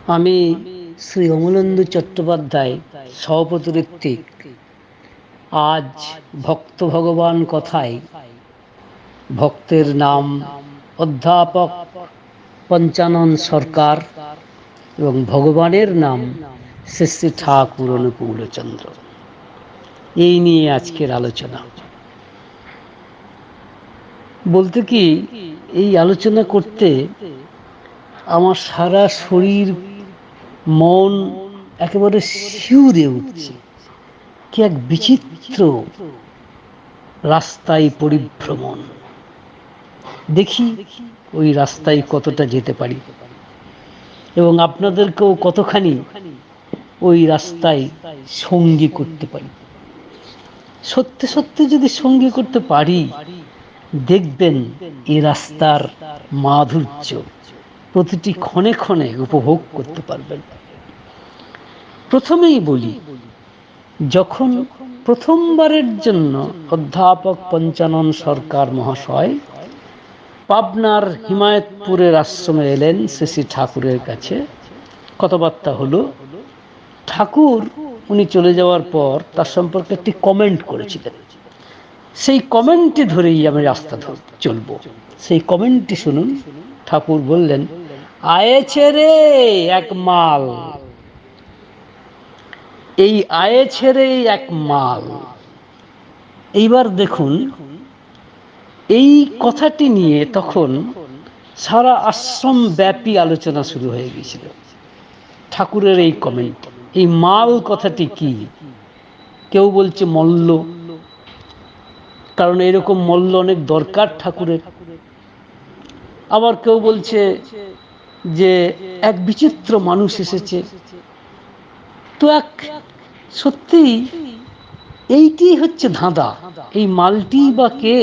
আমি শ্রী অমলেন্দু চট্টোপাধ্যায় সভাপতিত্বে আজ ভক্ত ভগবান কথায় ভক্তের নাম অধ্যাপক পঞ্চানন সরকার এবং ভগবানের নাম শ্রী শ্রী ঠাকুর অনুকূলচন্দ্র, এই নিয়ে আজকের আলোচনা। বলতে কি, এই আলোচনা করতে আমার সারা শরীর মন একেবারে শিউরে উঠছে। কি এক বিচিত্র রাস্তায় পরিভ্রমণ। দেখি ওই রাস্তায় কতটা যেতে পারি এবং আপনাদেরকেও কতখানি ওই রাস্তায় সঙ্গী করতে পারি। সত্যি সত্যি যদি সঙ্গী করতে পারি, দেখবেন এই রাস্তার মাধুর্য প্রতিটি ক্ষণে ক্ষণে উপভোগ করতে পারবেন। প্রথমেই বলি, যখন প্রথমবারের জন্য অধ্যাপক পঞ্চানন সরকার মহাশয় পাবনার হিমায়তপুরের আশ্রমে এলেন শ্রী শ্রী ঠাকুরের কাছে, কথাবার্তা হলো। ঠাকুর উনি চলে যাওয়ার পর তার সম্পর্কে একটি কমেন্ট করেছিলেন। সেই কমেন্টটি ধরেই আমি রাস্তা চলব। সেই কমেন্টটি শুনুন। ঠাকুর বললেন, আয়েছে রে এক মাল, এই আয়েছে রে এক মাল। এইবার দেখুন, এই কথাটি নিয়ে তখন সারা আশ্রম ব্যাপী আলোচনা শুরু হয়ে গিয়েছিল। ঠাকুরের এই কমেন্ট, এই মাল কথাটি কি? কেউ বলছে মল্ল, কারণ এরকম মল্ল অনেক দরকার ঠাকুরের। আবার কেউ বলছে যে এক বিচিত্র মানুষ এসেছে। তো এক সত্যি এইটি হচ্ছে ধাঁধা। এই মালটি বা কে?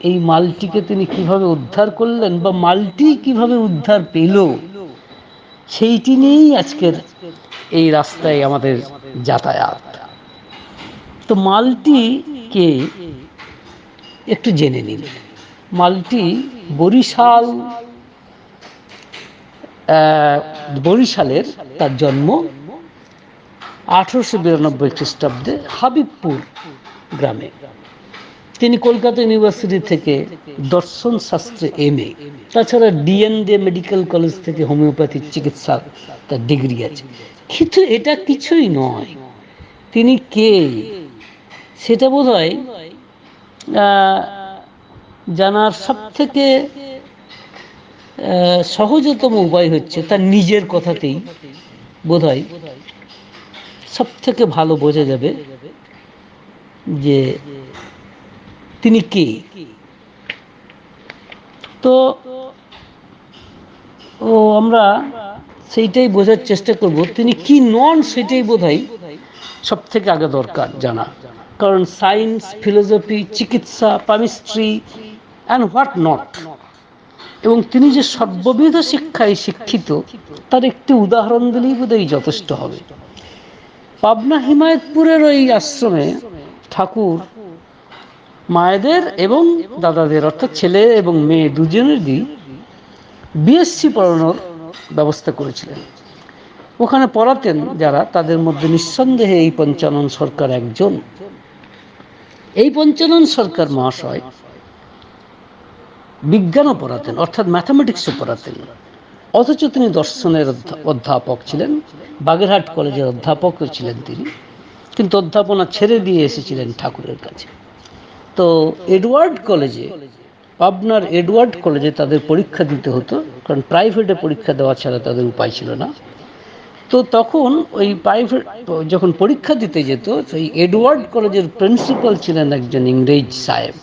এই মালটিকে তিনি কিভাবে উদ্ধার করলেন বা মালটি কিভাবে উদ্ধার পেল, সেইটি নিয়েই আজকের এই রাস্তায় আমাদের যাতায়াত। তো মালটি কে একটু জেনে নিন। মালটি বরিশালের, তার জন্ম 1892 খ্রিস্টাব্দে হাবিবপুর গ্রামে। তিনি কলকাতা ইউনিভার্সিটি থেকে দর্শন শাস্ত্রে MA, তাছাড়া DND মেডিকেল কলেজ থেকে হোমিওপ্যাথিক চিকিৎসা তার ডিগ্রি আছে। কিন্তু এটা কিছুই নয়। তিনি কে সেটা বোধহয় জানার সব থেকে সহজতম উপায় হচ্ছে তার নিজের কথাতেই বোধহয় সব থেকে ভালো বোঝা যাবে যে তিনি কে। তো আমরা সেইটাই বোঝার চেষ্টা করব। তিনি কি নন সেটাই বোধহয় সব থেকে আগে দরকার জানা, কারণ সায়েন্স, ফিলোসফি, চিকিৎসা, পামিস্ট্রি অ্যান্ড হোয়াট নট, এবং তিনি যে সর্ববিধ শিক্ষায় শিক্ষিত তার একটি উদাহরণ দিলেই বোধহয় যথেষ্ট হবে। পাবনা হিমায়তপুরের ওই আশ্রমে ঠাকুর মায়েদের এবং দাদাদের, অর্থাৎ ছেলে এবং মেয়ে দুজনেরই BSc পড়ানোর ব্যবস্থা করেছিলেন। ওখানে পড়াতেন যারা, তাদের মধ্যে নিঃসন্দেহে এই পঞ্চানন সরকার একজন। এই পঞ্চানন সরকার মহাশয় বিজ্ঞানও পড়াতেন, অর্থাৎ ম্যাথামেটিক্সও পড়াতেন, অথচ তিনি দর্শনের অধ্যাপক ছিলেন। বাগেরহাট কলেজের অধ্যাপকও ছিলেন তিনি, কিন্তু অধ্যাপনা ছেড়ে দিয়ে এসেছিলেন ঠাকুরের কাছে। তো এডওয়ার্ড কলেজে, পাবনার এডওয়ার্ড কলেজে তাদের পরীক্ষা দিতে হতো, কারণ প্রাইভেটে পরীক্ষা দেওয়া ছাড়া তাদের উপায় ছিল না। তো তখন ওই প্রাইভেট যখন পরীক্ষা দিতে যেত, সেই এডওয়ার্ড কলেজের প্রিন্সিপাল ছিলেন একজন ইংরেজ সাহেব।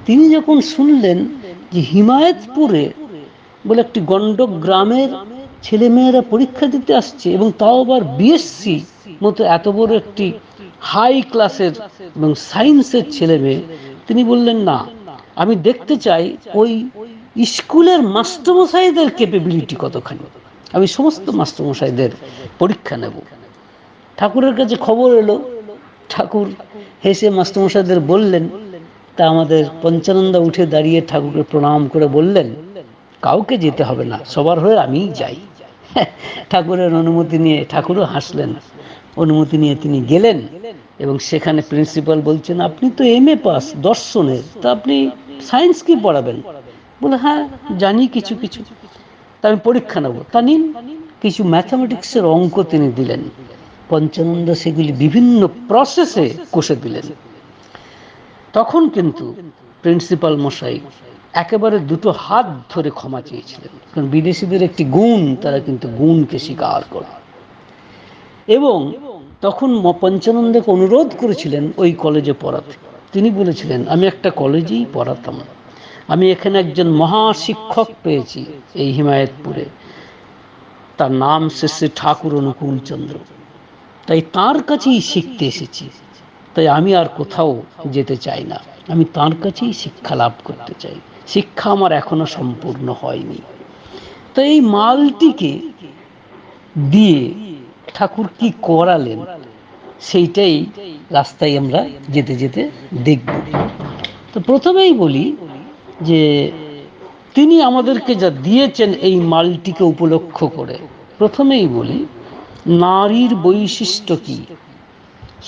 তিনি যখন শুনলেন যে হিমায়তপুরে বলে একটি গণ্ডক গ্রামের ছেলেমেয়েরা পরীক্ষা দিতে আসছে, এবং তাও আবার BSc মতো এত বড় একটি হাই ক্লাসের এবং সায়েন্সের ছেলে মেয়ে, তিনি বললেন, না, আমি দেখতে চাই ওই স্কুলের মাস্টারমশাইদের ক্যাপাবিলিটি কতখানি। আমি সমস্ত মাস্টারমশাইদের পরীক্ষা নেব। ঠাকুরের কাছে খবর এলো। ঠাকুর হেসে মাস্টারমশাইদের বললেন, তা আমাদের পঞ্চানন্দা উঠে দাঁড়িয়ে ঠাকুরকে প্রণাম করে বললেন, কাউকে যেতে হবে না, সবার হয়ে আমিই যাই। ঠাকুরের অনুমতি নিয়ে, ঠাকুরও হাসলেন, অনুমতি নিয়ে তিনি গেলেন এবং সেখানে প্রিন্সিপাল বলছেন, আপনি তো MA পাস দর্শনের, তা আপনি সায়েন্স কি পড়াবেন? বলে, হ্যাঁ জানি কিছু কিছু, তা আমি পরীক্ষা নেব। তা নিন, কিছু ম্যাথামেটিক্সের অঙ্ক তিনি দিলেন। পঞ্চানন্দ সেগুলি বিভিন্ন প্রসেসে কষে দিলেন। তখন কিন্তু প্রিন্সিপাল মশাই একেবারে দুটো হাত ধরে ক্ষমা চেয়েছিলেন, কারণ বিদেশিদের একটি গুণ, তারা কিন্তু গুণকে স্বীকার করে। এবং তখন পঞ্চানন্দকে অনুরোধ করেছিলেন ওই কলেজে পড়াতে। তিনি বলেছিলেন, আমি একটা কলেজেই পড়াতাম, আমি এখানে একজন মহা শিক্ষক পেয়েছি এই হিমায়তপুরে, তার নাম শ্রী ঠাকুর অনুকূল চন্দ্র, তাই তার কাছেই শিখতে এসেছি, তাই আমি আর কোথাও যেতে চাই না, আমি তার কাছেই শিক্ষা লাভ করতে চাই, শিক্ষা আমার এখনো সম্পূর্ণ হয়নি। তো এই মালটিকে দিয়ে ঠাকুর কি করালেন সেইটাই রাস্তায় আমরা যেতে যেতে দেখব। তো প্রথমেই বলি যে তিনি আমাদেরকে যা দিয়েছেন এই মালটিকে উপলক্ষ করে, প্রথমেই বলি নারীর বৈশিষ্ট্য কি,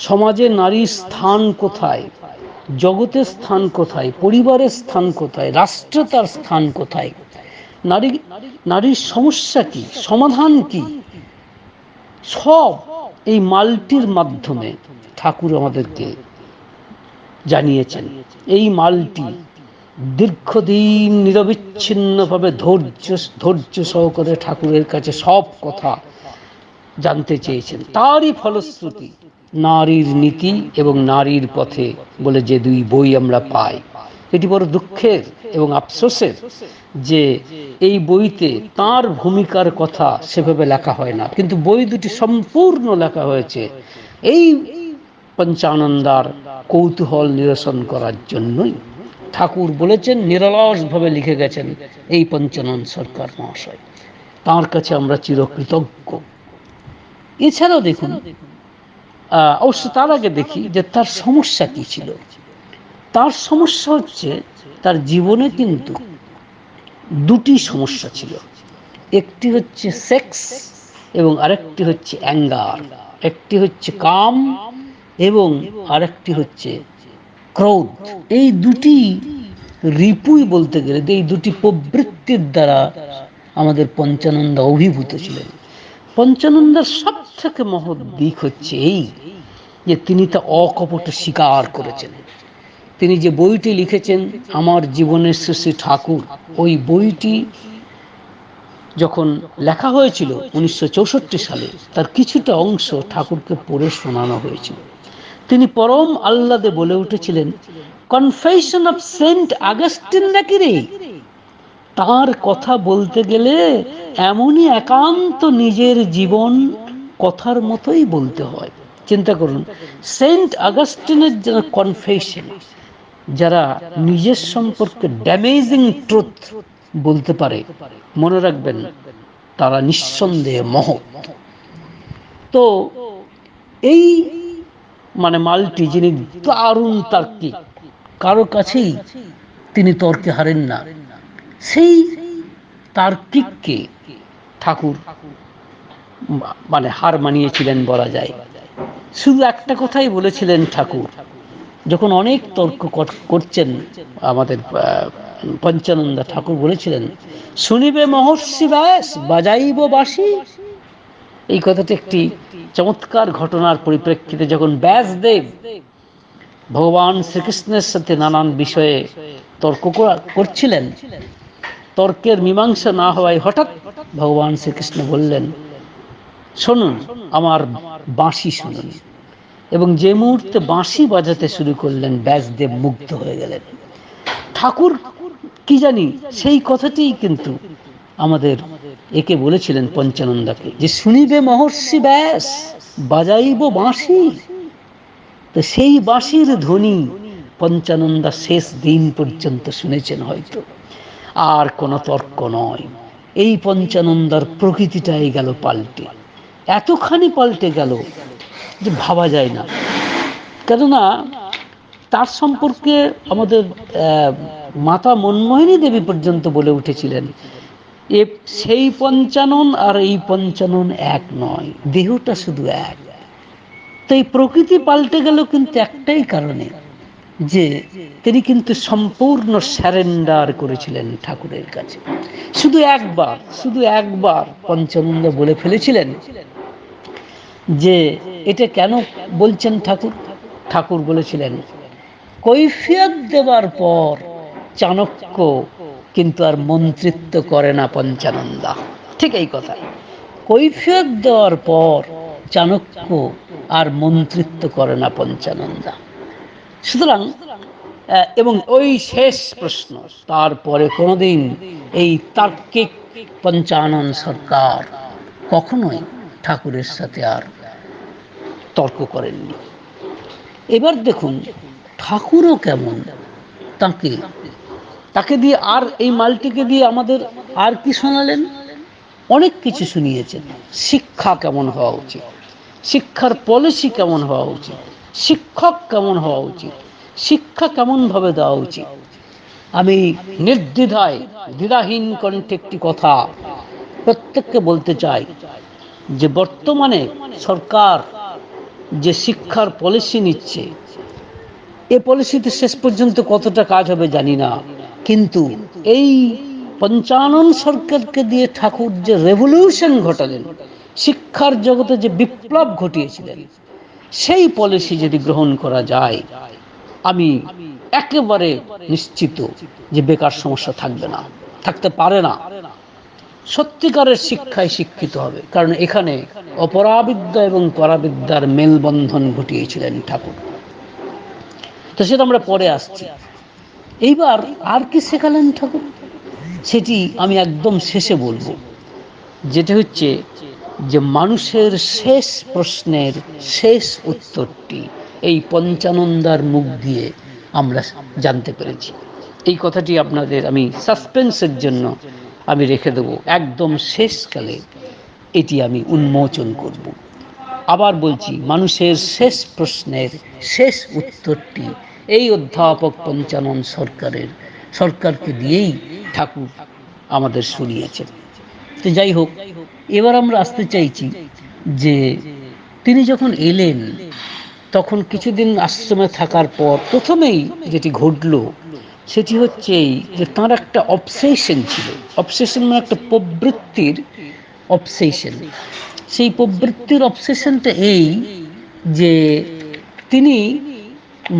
সমাজে নারীর স্থান কোথায়, জগতের স্থান কোথায়, পরিবারের স্থান কোথায়, রাষ্ট্রে তার স্থান কোথায়, নারীর সমস্যা কি, সমাধান কি, সব এই মালটির মাধ্যমে ঠাকুর আমাদেরকে জানিয়েছেন। এই মালটি দীর্ঘদিন নিরবিচ্ছিন্নভাবে ধৈর্য সহকারে ঠাকুরের কাছে সব কথা জানতে চেয়েছেন। তারই ফলশ্রুতি নারীর নীতি এবং নারীর পথে বলে যে দুই বই আমরা পাই। এটি বড় দুঃখের এবং আফসোসের যে এই বইতে তার ভূমিকার কথা সেভাবে লেখা হয় না, কিন্তু বই দুটি সম্পূর্ণ লেখা হয়েছে এই পঞ্চানন্দার কৌতূহল নিরসন করার জন্যই। ঠাকুর বলেছেন, নিরলসভাবে লিখে গেছেন এই পঞ্চানন্দ সরকার মহাশয়, তাঁর কাছে আমরা চিরকৃতজ্ঞ। এছাড়াও দেখুন, অবশ্য তার আগে দেখি যে তার সমস্যা কি ছিল। তার সমস্যা হচ্ছে, তার জীবনে কিন্তু দুটি সমস্যা ছিল, একটি হচ্ছে সেক্স এবং আরেকটি হচ্ছে অ্যাঙ্গার। একটি হচ্ছে কাম এবং আরেকটি হচ্ছে ক্রোধ। এই দুটি রিপুই বলতে গেলে, এই দুটি প্রবৃত্তির দ্বারা আমাদের পঞ্চানন্দ অভিভূত ছিলেন। পঞ্চানন্দের সব থেকে মহৎ দিক হচ্ছে এই যে তিনি তা অকপটে স্বীকার করেছেন। তিনি যে বইটি লিখেছেন আমার জীবনের শ্রী ঠাকুর, ওই বইটি যখন লেখা হয়েছিল 1964 সালে, তার কিছুটা অংশ ঠাকুরকে পড়ে শোনানো হয়েছিল। তিনি পরম আহ্লাদে বলে উঠেছিলেন, কনফেশন অফ সেন্ট আগস্টিন নাকি রে, তার কথা বলতে গেলে এমনই একান্ত নিজের জীবন কথার মতোই বলতে হয়। চিন্তা করুন, সেন্ট আগস্টিনের যারা কনফেশন, যারা নিজের সম্পর্কে ড্যামেজিং ট্রুথ বলতে পারে, মনে রাখবেন তারা নিঃসন্দেহে মহৎ। তো এই মালটি, যিনি দারুণ তার্কিক, কারো কাছেই তিনি তর্কে হারেন না, সেই তার্কিককে ঠাকুর হার মানিয়েছিলেন বলা যায়। শুধু একটা কথাই বলেছিলেন ঠাকুর, যখন অনেক তর্ক করছেন আমাদের পঞ্চানন্দা, ঠাকুর বলেছিলেন, শুনিবে মহর্ষি ব্যাস, বাজাইব বাঁশি। এই কথাটি একটি চমৎকার ঘটনার পরিপ্রেক্ষিতে, যখন ব্যাসদেব ভগবান শ্রীকৃষ্ণের সাথে নানান বিষয়ে তর্ক করছিলেন, তর্কের মীমাংসা না হওয়ায় হঠাৎ ভগবান শ্রীকৃষ্ণ বললেন, শুনুন আমার বাঁশি শুনুন। এবং যে মুহূর্তে বাঁশি বাজাতে শুরু করলেন, ব্যাসদেব মুগ্ধ হয়ে গেলেন। ঠাকুর কি জানি সেই কথাটি কিন্তু আমাদের একে বলেছিলেন পঞ্চানন্দাকে, যে শুনিবে মহর্ষি ব্যাস, বাজাইব বাঁশি। তো সেই বাঁশির ধ্বনি পঞ্চানন্দা শেষ দিন পর্যন্ত শুনেছেন হয়তো। আর কোনো তর্ক নয়, এই পঞ্চানন্দার প্রকৃতিটাই গেল পাল্টে, এতখানি পাল্টে গেল যে ভাবা যায় না। কেননা তার সম্পর্কে আমাদের মাতা মনমোহিনী দেবী পর্যন্ত বলে উঠেছিলেন, এ সেই পঞ্চানন আর এই পঞ্চানন এক নয়, দেহটা শুধু এক। তো এই প্রকৃতি পাল্টে গেল কিন্তু একটাই কারণে, যে তিনি কিন্তু সম্পূর্ণ স্যারেন্ডার করেছিলেন ঠাকুরের কাছে। শুধু একবার পঞ্চানন্দ বলে ফেলেছিলেন যে এটা কেন বলছেন ঠাকুর। ঠাকুর বলেছিলেন, কৈফিয়ত দেবার পর চাণক্য কিন্তু আর মন্ত্রিত্ব করে না পঞ্চানন্দা। ঠিক এই কথা, কৈফিয়ত দেওয়ার পর চাণক্য আর মন্ত্রিত্ব করে না পঞ্চানন্দা। সুতরাং এবং ওই শেষ প্রশ্ন, তারপরে কোনোদিন এই তার্কিক পঞ্চানন সরকার কখনোই ঠাকুরের সাথে আর তর্ক করেননি। এবার দেখুন ঠাকুরও কেমন, তাকে দিয়ে আর এই মালটিকে দিয়ে আমাদের আর কি শোনালেন, অনেক কিছু শুনিয়েছেন। শিক্ষা কেমন হওয়া উচিত, শিক্ষার পলিসি কেমন হওয়া উচিত, শিক্ষক কেমন হওয়া উচিত, শিক্ষা কেমনভাবে দেওয়া উচিত। আমি নির্দ্বিধায় দ্বিধাহীন কণ্ঠে একটি কথা প্রত্যেককে বলতে চাই, যে বর্তমানে সরকার যে শিক্ষার পলিসি নিচ্ছে, এ পলিসিতে শেষ পর্যন্ত কতটা কাজ হবে জানি না, কিন্তু এই পঞ্চানন সরকারকে দিয়ে ঠাকুর যে রেভলিউশন ঘটালেন, শিক্ষার জগতে যে বিপ্লব ঘটিয়েছিলেন, সেই পলিসি যদি গ্রহণ করা যায়, আমি একেবারে নিশ্চিত যে বেকার সমস্যা থাকবে না, থাকতে পারে না। সত্যিকারের শিক্ষায় শিক্ষিত হবে, কারণ এখানে অপরাবিদ্যা এবং পরাবিদ্যার মেলবন্ধন ঘটিয়েছিলেন ঠাকুর। তো সেটা আমরা পরে আসছি। এইবার আর কি শেখালেন ঠাকুর, সেটি আমি একদম শেষে বলবো, যেটা হচ্ছে যে মানুষের শেষ প্রশ্নের শেষ উত্তরটি এই পঞ্চানন্দার মুখ দিয়ে আমরা জানতে পেরেছি। এই কথাটি আপনাদের আমি সাসপেন্সের জন্য আমি রেখে দেবো, একদম শেষকালে এটি আমি উন্মোচন করব। আবার বলছি, মানুষের শেষ প্রশ্নের শেষ উত্তরটি এই অধ্যাপক পঞ্চানন সরকারকে দিয়েই ঠাকুর আমাদের শুনিয়েছেন। তো যাই হোক, এবার আমরা আসতে চাইছি যে তিনি যখন এলেন, তখন কিছুদিন আশ্রমে থাকার পর প্রথমেই যেটি ঘটল সেটি হচ্ছে এই যে তাঁর একটা অবসেশন ছিল। অবসেশন মানে একটা প্রবৃত্তির অবসেশন। সেই প্রবৃত্তির অবসেশনটা এই যে তিনি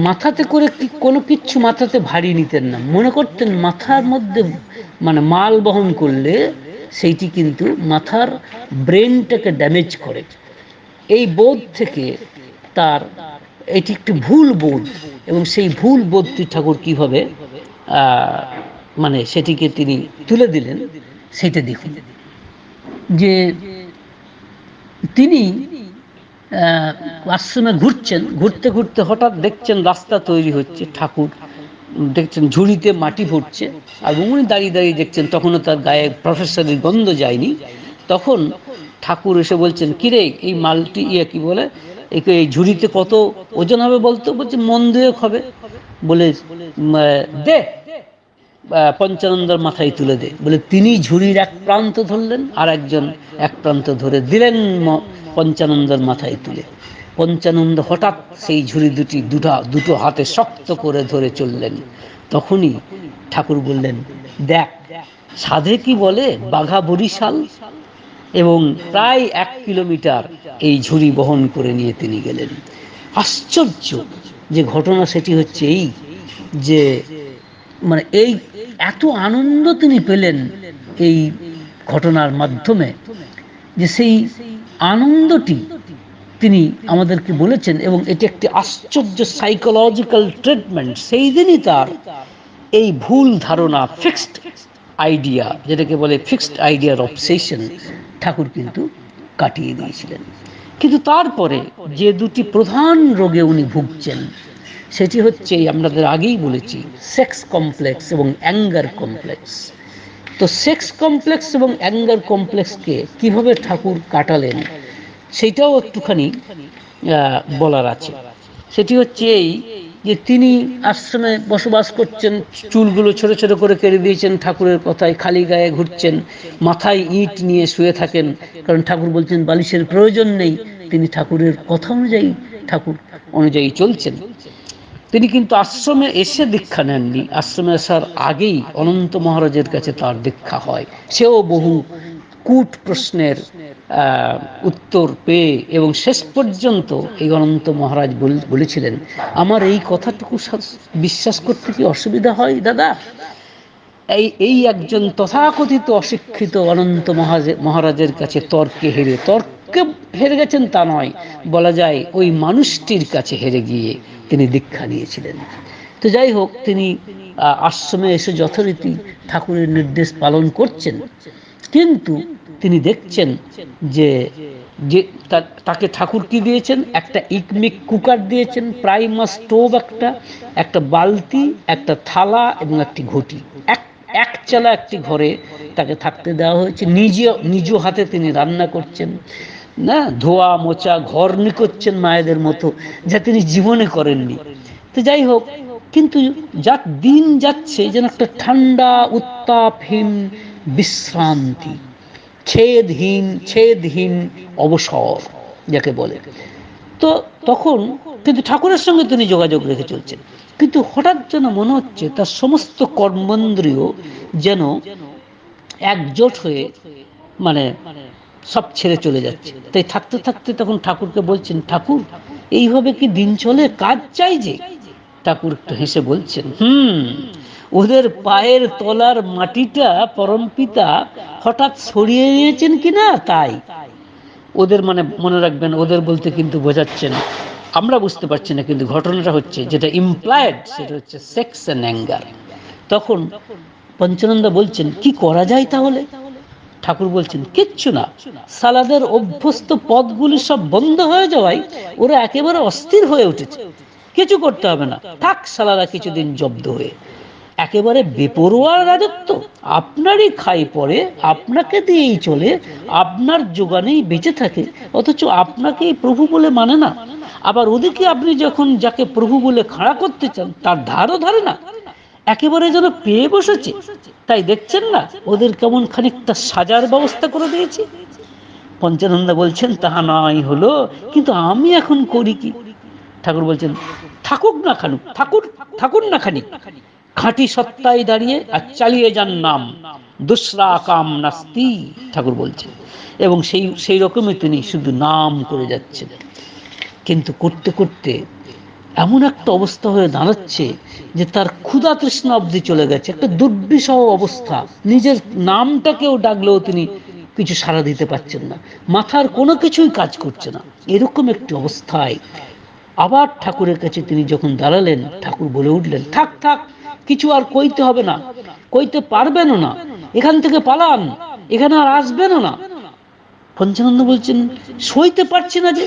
মাথাতে করে কোনো কিচ্ছু মাথাতে ভারী নিতেন না। মনে করতেন মাথার মধ্যে মানে মাল বহন করলে সেইটি কিন্তু মাথার ব্রেনটাকে ড্যামেজ করে। এই বোধ থেকে তার এটি একটি ভুল বোধ, এবং সেই ভুল বোধটি ঠাকুর কীভাবে মানে সেটিকে তিনি তুলে দিলেন সেটা দেখুন। যে তিনি আশ্রমে ঘুরতে ঘুরতে হঠাৎ দেখছেন রাস্তা তৈরি হচ্ছে, ঠাকুর দেখছেন ঝুড়িতে মাটি ভরছে, আর উনি দাঁড়িয়ে দাঁড়িয়ে দেখছেন। তখনও তার গায়ে প্রফেসরের গন্ধ যায়নি। তখন ঠাকুর এসে বলছেন, কিরে এই মালটি কি বলে, এই ঝুড়িতে কত ওজন হবে বলতো? বলছে মন 2 হবে। বলে দে, পঞ্চানন্দার মাথায় তুলে দে। বলে তিনি ঝুড়ির এক প্রান্ত ধরলেন, আর একজন এক প্রান্ত ধরে দিলেন পঞ্চানন্দার মাথায় তুলে। পঞ্চানন্দ হঠাৎ সেই ঝুড়ি দুটো হাতে শক্ত করে ধরে চললেন। তখনই ঠাকুর বললেন, দেখ সাধে কি বলে বাঘা বরিশাল, এবং প্রায় 1 কিলোমিটার এই ঝুড়ি বহন করে নিয়ে তিনি গেলেন। আশ্চর্য যে ঘটনা সেটি হচ্ছে এই যে মানে এই এত আনন্দ তিনি পেলেন এই ঘটনার মাধ্যমে, যে সেই আনন্দটি তিনি আমাদেরকে বলেছেন, এবং এটি একটি আশ্চর্য সাইকোলজিক্যাল ট্রিটমেন্ট। সেই দিনই তার এই ভুল ধারণা, ফিক্সড আইডিয়া, যেটাকে বলে ফিক্সড আইডিয়ার অবসেশন, ঠাকুর কিন্তু কাটিয়ে দিয়েছিলেন। কিন্তু তারপরে যে 2টি প্রধান রোগে উনি ভুগছেন সেটি হচ্ছে, আমাদের আগেই বলেছি, সেক্স কমপ্লেক্স এবং অ্যাঙ্গার কমপ্লেক্স। তো সেক্স কমপ্লেক্স এবং অ্যাঙ্গার কমপ্লেক্সকে কিভাবে ঠাকুর কাটালেন সেটাও একটুখানি বলার আছে। সেটি হচ্ছে এই যে তিনি আশ্রমে বসবাস করছেন, চুলগুলো ছোট ছোট করে কেটে দিয়েছেন ঠাকুরের কথায়, খালি গায়ে ঘুরছেন, মাথায় ইট নিয়ে শুয়ে থাকেন, কারণ ঠাকুর বলছেন বালিশের প্রয়োজন নেই, তিনি ঠাকুরের কথা অনুযায়ী ঠাকুর অনুযায়ী চলছেন। তিনি কিন্তু আশ্রমে এসে দীক্ষা নেননি, আশ্রমে আসার আগেই অনন্ত মহারাজের কাছে তার দীক্ষা হয়। সেও বহু কূট প্রশ্নের উত্তর পেয়ে এবং শেষ পর্যন্ত এই অনন্ত মহারাজ বলেছিলেন, আমার এই কথাটুকু বিশ্বাস করতে কি অসুবিধা হয় দাদা? এই একজন তথাকথিত অশিক্ষিত অনন্ত মহারাজের কাছে তর্কে হেরে গেছেন তা নয়, বলা যায় ওই মানুষটির কাছে হেরে গিয়ে তিনি দীক্ষা নিয়েছিলেন। তো যাই হোক, তিনি আশ্রমে এসে যথারীতি ঠাকুরের নির্দেশ পালন করছেন, কিন্তু তিনি দেখছেন যে যে তাকে ঠাকুর কি দিয়েছেন, একটা ইকমিক কুকার দিয়েছেন, প্রাইমার স্টোভ, একটা বালতি, একটা থালা এবং একটি ঘটি, একচালা একটি ঘরে তাকে থাকতে দেওয়া হয়েছে। নিজ হাতে তিনি রান্না করছেন, না ধোয়া মোচা, ঘর নিকোচ্ছেন মায়েদের মতো, যা তিনি জীবনে করেননি। তো যাই হোক, কিন্তু যা দিন যাচ্ছে যেন একটা ঠান্ডা উত্তাপহীন বিশ্রান্তি, ছেদহীন অবসর যাকে বলে। তো তখন কিন্তু ঠাকুরের সঙ্গে তিনি যোগাযোগ রেখে চলছেন, কিন্তু হঠাৎ যেন মনে হচ্ছে তার সমস্ত কর্মেন্দ্রিয় যেন একজোট হয়ে মানে সব ছেড়ে চলে যাচ্ছে। তাই থাকতে থাকতে তখন ঠাকুরকে বলছেন, ঠাকুর এইভাবে কি দিন চলে, কাজ চাই যে। ঠাকুর একটু হেসে বলছেন, ওদের পায়ের তলার মাটিটা পরমপিতা হঠাৎ সরিয়ে নিয়েছেন কিনা তাই। ওদের মানে মনে রাখবেন, ওদের বলতে কিন্তু বোঝাচ্ছেন, আমরা বুঝতে পারছি না, কিন্তু ঘটনাটা হচ্ছে যেটা ইমপ্লয়েড সেটা হচ্ছে সেক্স অ্যান্ড অ্যাঙ্গার। তখন পঞ্চানন্দা বলছেন, কি করা যায় তাহলে? ঠাকুর বলছেন, কিচ্ছু না, সালাদের অভ্যস্ত পথগুলি সব বন্ধ হয়ে যাওয়ায় ওরা একেবারে অস্থির হয়ে উঠেছে, কিছু করতে হবে না, থাক সালারা কিছুদিন জব্দ হয়ে। একেবারে বেপরোয়া রাজত্ব, আপনারই খাই পড়ে, আপনাকে দিয়েই চলে, আপনার যোগানেই বেঁচে থাকে, অথচ আপনাকেই প্রভু বলে মানে না। আবার ওদিকে আপনি যখন যাকে প্রভু বলে খাড়া করতে চান তার ধারও ধারে না, একেবারে যেন পেয়ে বসেছে। তাই দেখছেন না ওদের কেমন খানিকটা সাজার ব্যবস্থা করে দিয়েছি। পঞ্চানন্দা বলছেন, তাহা নয় হলো, কিন্তু আমি এখন করি কি? ঠাকুর বলছেন, থাকুক না খানুক, ঠাকুর না খানিক, খাঁটি সত্তায় দাঁড়িয়ে আর চালিয়ে যান নাম, দুসরা কাম নাস্তি, ঠাকুর বলছেন। এবং সেই রকমই তিনি শুধু নাম করে যাচ্ছেন। কিন্তু করতে করতে এমন একটা অবস্থা হয়ে দাঁড়াচ্ছে যে তার ক্ষুধা তৃষ্ণা অবধি চলে গেছে, একটা দুর্বিষহ অবস্থা। নিজের নামটাকেও ডাকলেও তিনি কিছু সাড়া দিতে পারছেন না, মাথার কোনো কিছুই কাজ করছে না। এরকম একটি অবস্থায় আবার ঠাকুরের কাছে তিনি যখন দাঁড়ালেন, ঠাকুর বলে উঠলেন, থাক থাক, কিছু আর কইতে হবে না, কইতে পারবেনও না, এখান থেকে পালান, এখানে আর আসবেনও না। পঞ্চানন্দ বলছেন, সইতে পারছি না যে।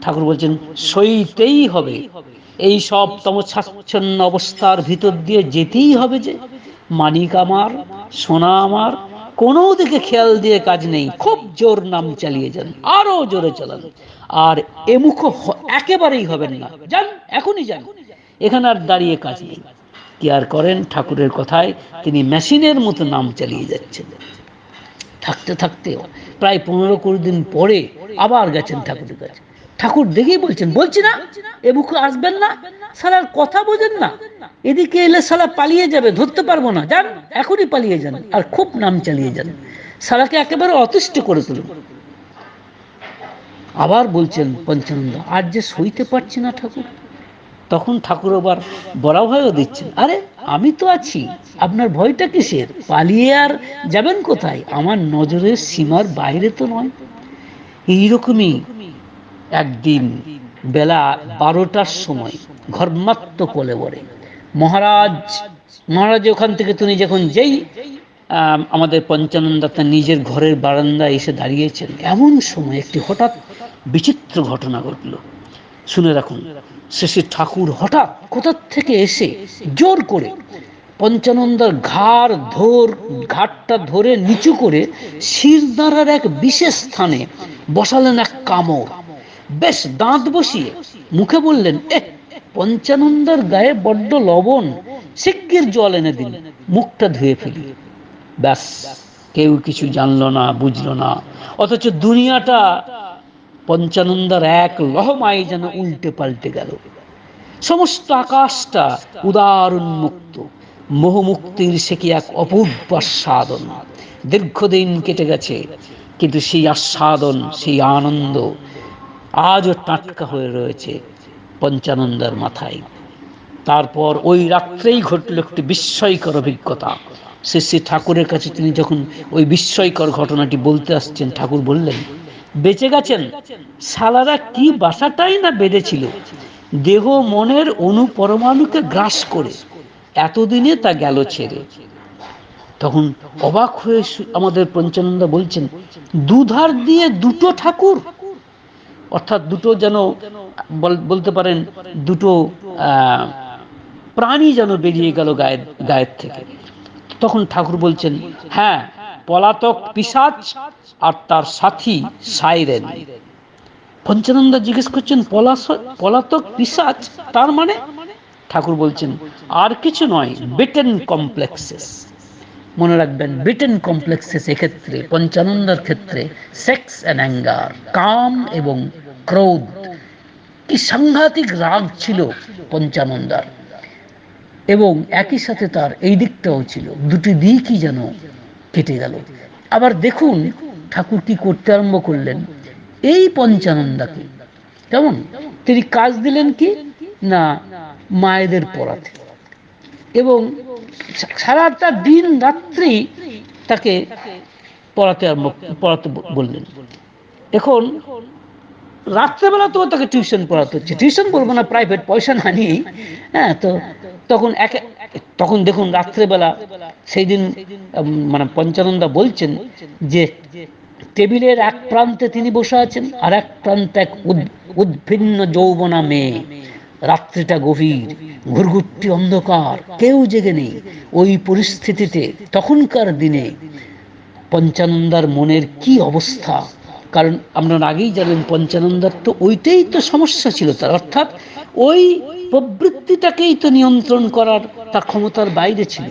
ঠাকুর বলছেন, সইতেই হবে, এই সব তমচ্ছন্ন অবস্থার ভিতর দিয়ে যেতেই হবে যে। মানিক আমার, সোনা আমার, কোনো দিকে খেয়াল দিয়ে কাজ নেই, খুব জোর নাম চালিয়ে যান, আরো জোরে চালান, আর এমুখ একেবারেই হবেন না, যান, এখনই যান, এখানে আর দাঁড়িয়ে কাজ নেই। কি আর করেন, ঠাকুরের কথায় তিনি মেশিনের মতো নাম চালিয়ে যাচ্ছেন। থাকতে থাকতে প্রায় 15-20 দিন পরে আবার গেছেন ঠাকুরের কাছে। ঠাকুর দেখেই বলছেন, বলছি না এ মুখে আসবেন না, শালার কথা বোঝেন না, এদিকে এলে শালা পালিয়ে যাবে, ধরতে পারবো না, যান, এখনই পালিয়ে যান, আর খুব নাম চালিয়ে যান, শালাকে একেবারে অতিষ্ঠ করে তুলুন। আবার বলছেন পঞ্চানন্দ, আর যে সইতে পারছি না ঠাকুর। তখন ঠাকুর আবার বড় ভয়ও দিচ্ছেন, আরে আমি তো আছি, আপনার ভয়টা কিসের, পালিয়ে আর যাবেন কোথায়, আমার নজরের সীমার বাইরে তো নয়। এইরকমই একদিন বেলা 12টার সময় ঘর্মাত্ম কলেবরে মহারাজ ওখান থেকে তিনি যখন যেই আমাদের পঞ্চানন্দা তার নিজের ঘরের বারান্দায় এসে দাঁড়িয়েছেন, এমন সময় একটি হঠাৎ বিচিত্র ঘটনা ঘটল। শুনে রাখুন। শেষে ঠাকুর হঠাৎ কোথা থেকে এসে জোর করে পঞ্চানন্দার ঘাটটা ধরে নিচু করে শিরদাঁড়ার এক বিশেষ স্থানে বসালেন এক কামড়, বেশ দাঁত বসিয়ে মুখে বললেন, পঞ্চানন্দার গায়ে বড্ড লবণ, শিগগির জল এনে দিন, মুখটা ধুয়ে ফেলি। ব্যাস, কেউ কিছু জানলো না, বুঝলো না। অথচ দুনিয়াটা পঞ্চানন্দার এক লহমায় যেন উল্টে পাল্টে গেল। সমস্ত আকাশটা উদার উন্মুক্ত। মোহমুক্তির সে কি এক অপূর্ব আস্বাদন। দীর্ঘদিন কেটে গেছে, কিন্তু সেই আস্বাদন, সেই আনন্দ আজও টাটকা হয়ে রয়েছে পঞ্চানন্দার মাথায়। তারপর ওই রাত্রেই ঘটল একটি বিস্ময়কর অভিজ্ঞতা। শ্রী শ্রী ঠাকুরের কাছে তিনি যখন ওই বিস্ময়কর ঘটনাটি বলতে আসছেন, ঠাকুর বললেন, বেঁচে গেছেন শালারা, কি বাসাটাই না বেঁধেছিল দেহ মনের অনুপরমাণুকে গ্রাস করে, এতদিনে তা গেল ছেড়ে। তখন অবাক হয়ে আমাদের পঞ্চানন্দা বলছেন, দুধার দিয়ে দুটো ঠাকুর, অর্থাৎ দুটো যেন বলতে পারেন দুটো প্রাণী যেন বেরিয়ে গেল গায়ের থেকে। তখন ঠাকুর বলছেন, হ্যাঁ, পলাতক পিশাচ আর তার সাথী সাইরেন। পঞ্চানন্দা জিজ্ঞেস করছেন, পলাতক পিশাচ তার মানে? ঠাকুর বলছেন, আর কিছু নয়, বিটেন কমপ্লেক্সেস। মনে রাখবেন, বিটেন কমপ্লেক্সেস এক্ষেত্রে, পঞ্চানন্দার ক্ষেত্রে সেক্স অ্যান্ড অ্যাঙ্গার, কাম এবং ক্রোধ। কি সাংঘাতিক রাগ ছিল পঞ্চানন্দার, এবং একই সাথে তার এই দিকটাও ছিল। দুটি দিকই যেন কেটে গেল। আবার দেখুন ঠাকুর কি করতে আরম্ভ করলেন। এই পঞ্চানন্দাকে কেমন তিনি কাজ দিলেন কি না, মায়েদের পড়াতে, এবং সারাটা দিন রাত্রি তাকে পড়াতে বললেন। এখন রাত্রেবেলা তো তাকে টিউশন পড়াতে হচ্ছে, টিউশন বলবো না, প্রাইভেট, পয়সা না নিয়েই। হ্যাঁ, তো তখন দেখুন রাত্রেবেলা সেই দিন মানে পঞ্চানন্দা বলছেন যে টেবিলের এক প্রান্তে তিনি বসে আছেন, আর এক প্রান্তে এক উদ্ভিন্ন যৌবনা মেয়ে। রাত্রিটা গভীর, ঘুরঘুরটি অন্ধকার, কেউ জেগে নেই। ওই পরিস্থিতিতে তখনকার দিনে পঞ্চানন্দার মনের কি অবস্থা! কারণ আপনারা আগেই জানেন, পঞ্চানন্দার তো ওইটাই তো সমস্যা ছিল তার, অর্থাৎ ওই প্রবৃত্তিটাকেই তো নিয়ন্ত্রণ করার তার ক্ষমতার বাইরে ছিল।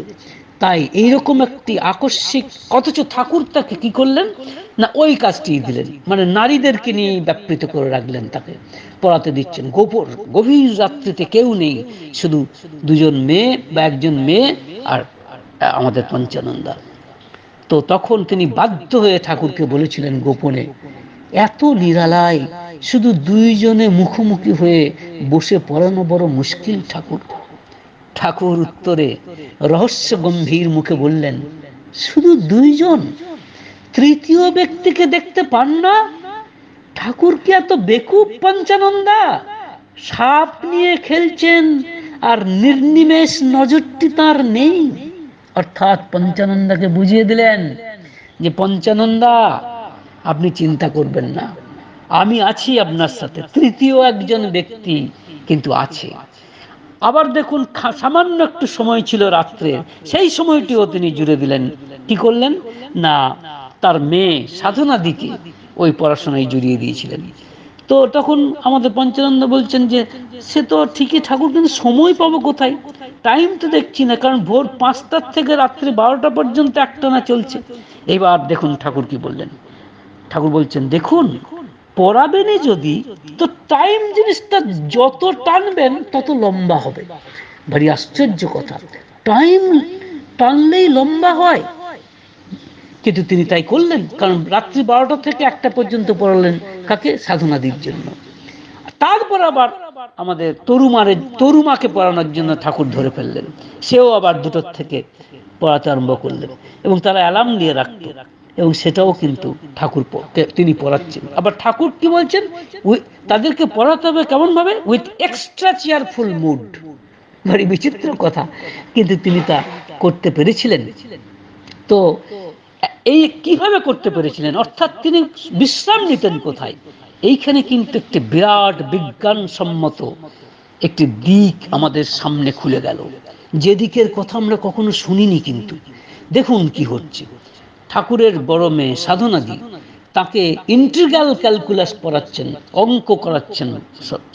তাই এইরকম একটি আকস্মিক, অথচ ঠাকুর তাকে কি করলেন না, ওই কাজটি দিলেন, মানে নারীদেরকে নিয়ে ব্যাপৃত করে রাখলেন, তাকে পড়াতে দিচ্ছেন। গভীর রাত্রিতে কেউ নেই, শুধু দুজন মেয়ে বা একজন মেয়ে আর আমাদের পঞ্চানন্দা। তো তখন তিনি বাধ্য হয়ে ঠাকুরকে বলেছিলেন গোপনে, এত নিরালায় শুধু দুইজনে মুখোমুখি হয়ে বসে পড়ানো বড় মুশকিল ঠাকুর। ঠাকুর উত্তরে রহস্য গম্ভীর মুখে বললেন, শুধু দুইজন, তৃতীয় ব্যক্তিকে দেখতে পান না? ঠাকুর কি এত বেকুব পঞ্চানন্দা? সাপ নিয়ে খেলছেন আর নির্নিমেষ নজরটি তার নেই। অর্থাৎ পঞ্চানন্দাকে বুঝিয়ে দিলেন যে, পঞ্চানন্দা আপনি চিন্তা করবেন না, আমি আছি আপনার সাথে, তৃতীয় একজন ব্যক্তি কিন্তু আছে। আবার দেখুন, সামান্য একটু সময় ছিল রাত্রে, সেই সময়টিও তিনি জুড়ে দিলেন। কি করলেন না, তার মেয়ে সাধনাদিকে ওই পড়াশোনায় জুড়িয়ে দিয়েছিলেন। তো তখন আমাদের পঞ্চানন্দ বলছেন যে, সে তো ঠিকই ঠাকুর, কিন্তু সময় পাবো কোথায়, টাইম তো দেখছি না, কারণ ভোর 5টার থেকে রাত্রি 12টা পর্যন্ত একটানা চলছে। এবার দেখুন ঠাকুর কি বললেন। ঠাকুর বলছেন, দেখুন, পড়াবেনই যদি, তো টাইম জিনিসটা যত টানবেন তত লম্বা হবে। ভারী আশ্চর্য কথা, টাইম টানলেই লম্বা হয়। কিন্তু তিনি তাই করলেন, কারণ রাত্রি 12টা থেকে 1টা পর্যন্ত পড়ালেন কাকে, সাধনাদির জন্য। তারপর আবার আমাদের তরুমাকে পড়ানোর জন্য ঠাকুর ধরে ফেললেন, সেও আবার 2টোর থেকে পড়াতে আরম্ভ করলেন, এবং তারা অ্যালার্ম দিয়ে রাখত, এবং সেটাও কিন্তু ঠাকুর তিনি পড়াচ্ছেন। আবার ঠাকুর কি বলছেন, তাদেরকে পড়াতে হবে কেমন ভাবে, উইথ এক্সট্রা চেয়ারফুল মুড। ভারী বিচিত্র কথা, কিন্তু তিনি তা করতে পেরেছিলেন। তো এই কিভাবে করতে পেরেছিলেন, অর্থাৎ তিনি বিশ্রাম নিতেন কোথায়, এইখানে কিন্তু একটি বিরাট বিজ্ঞানসম্মত একটি দিক আমাদের সামনে খুলে গেল, যে দিকের কথা আমরা কখনো শুনিনি। কিন্তু দেখুন কি হচ্ছে, ঠাকুরের বড় মেয়ে সাধনাদি, তাকে ইন্টিগ্রাল ক্যালকুলাস পড়াচ্ছেন, অঙ্ক করাচ্ছেন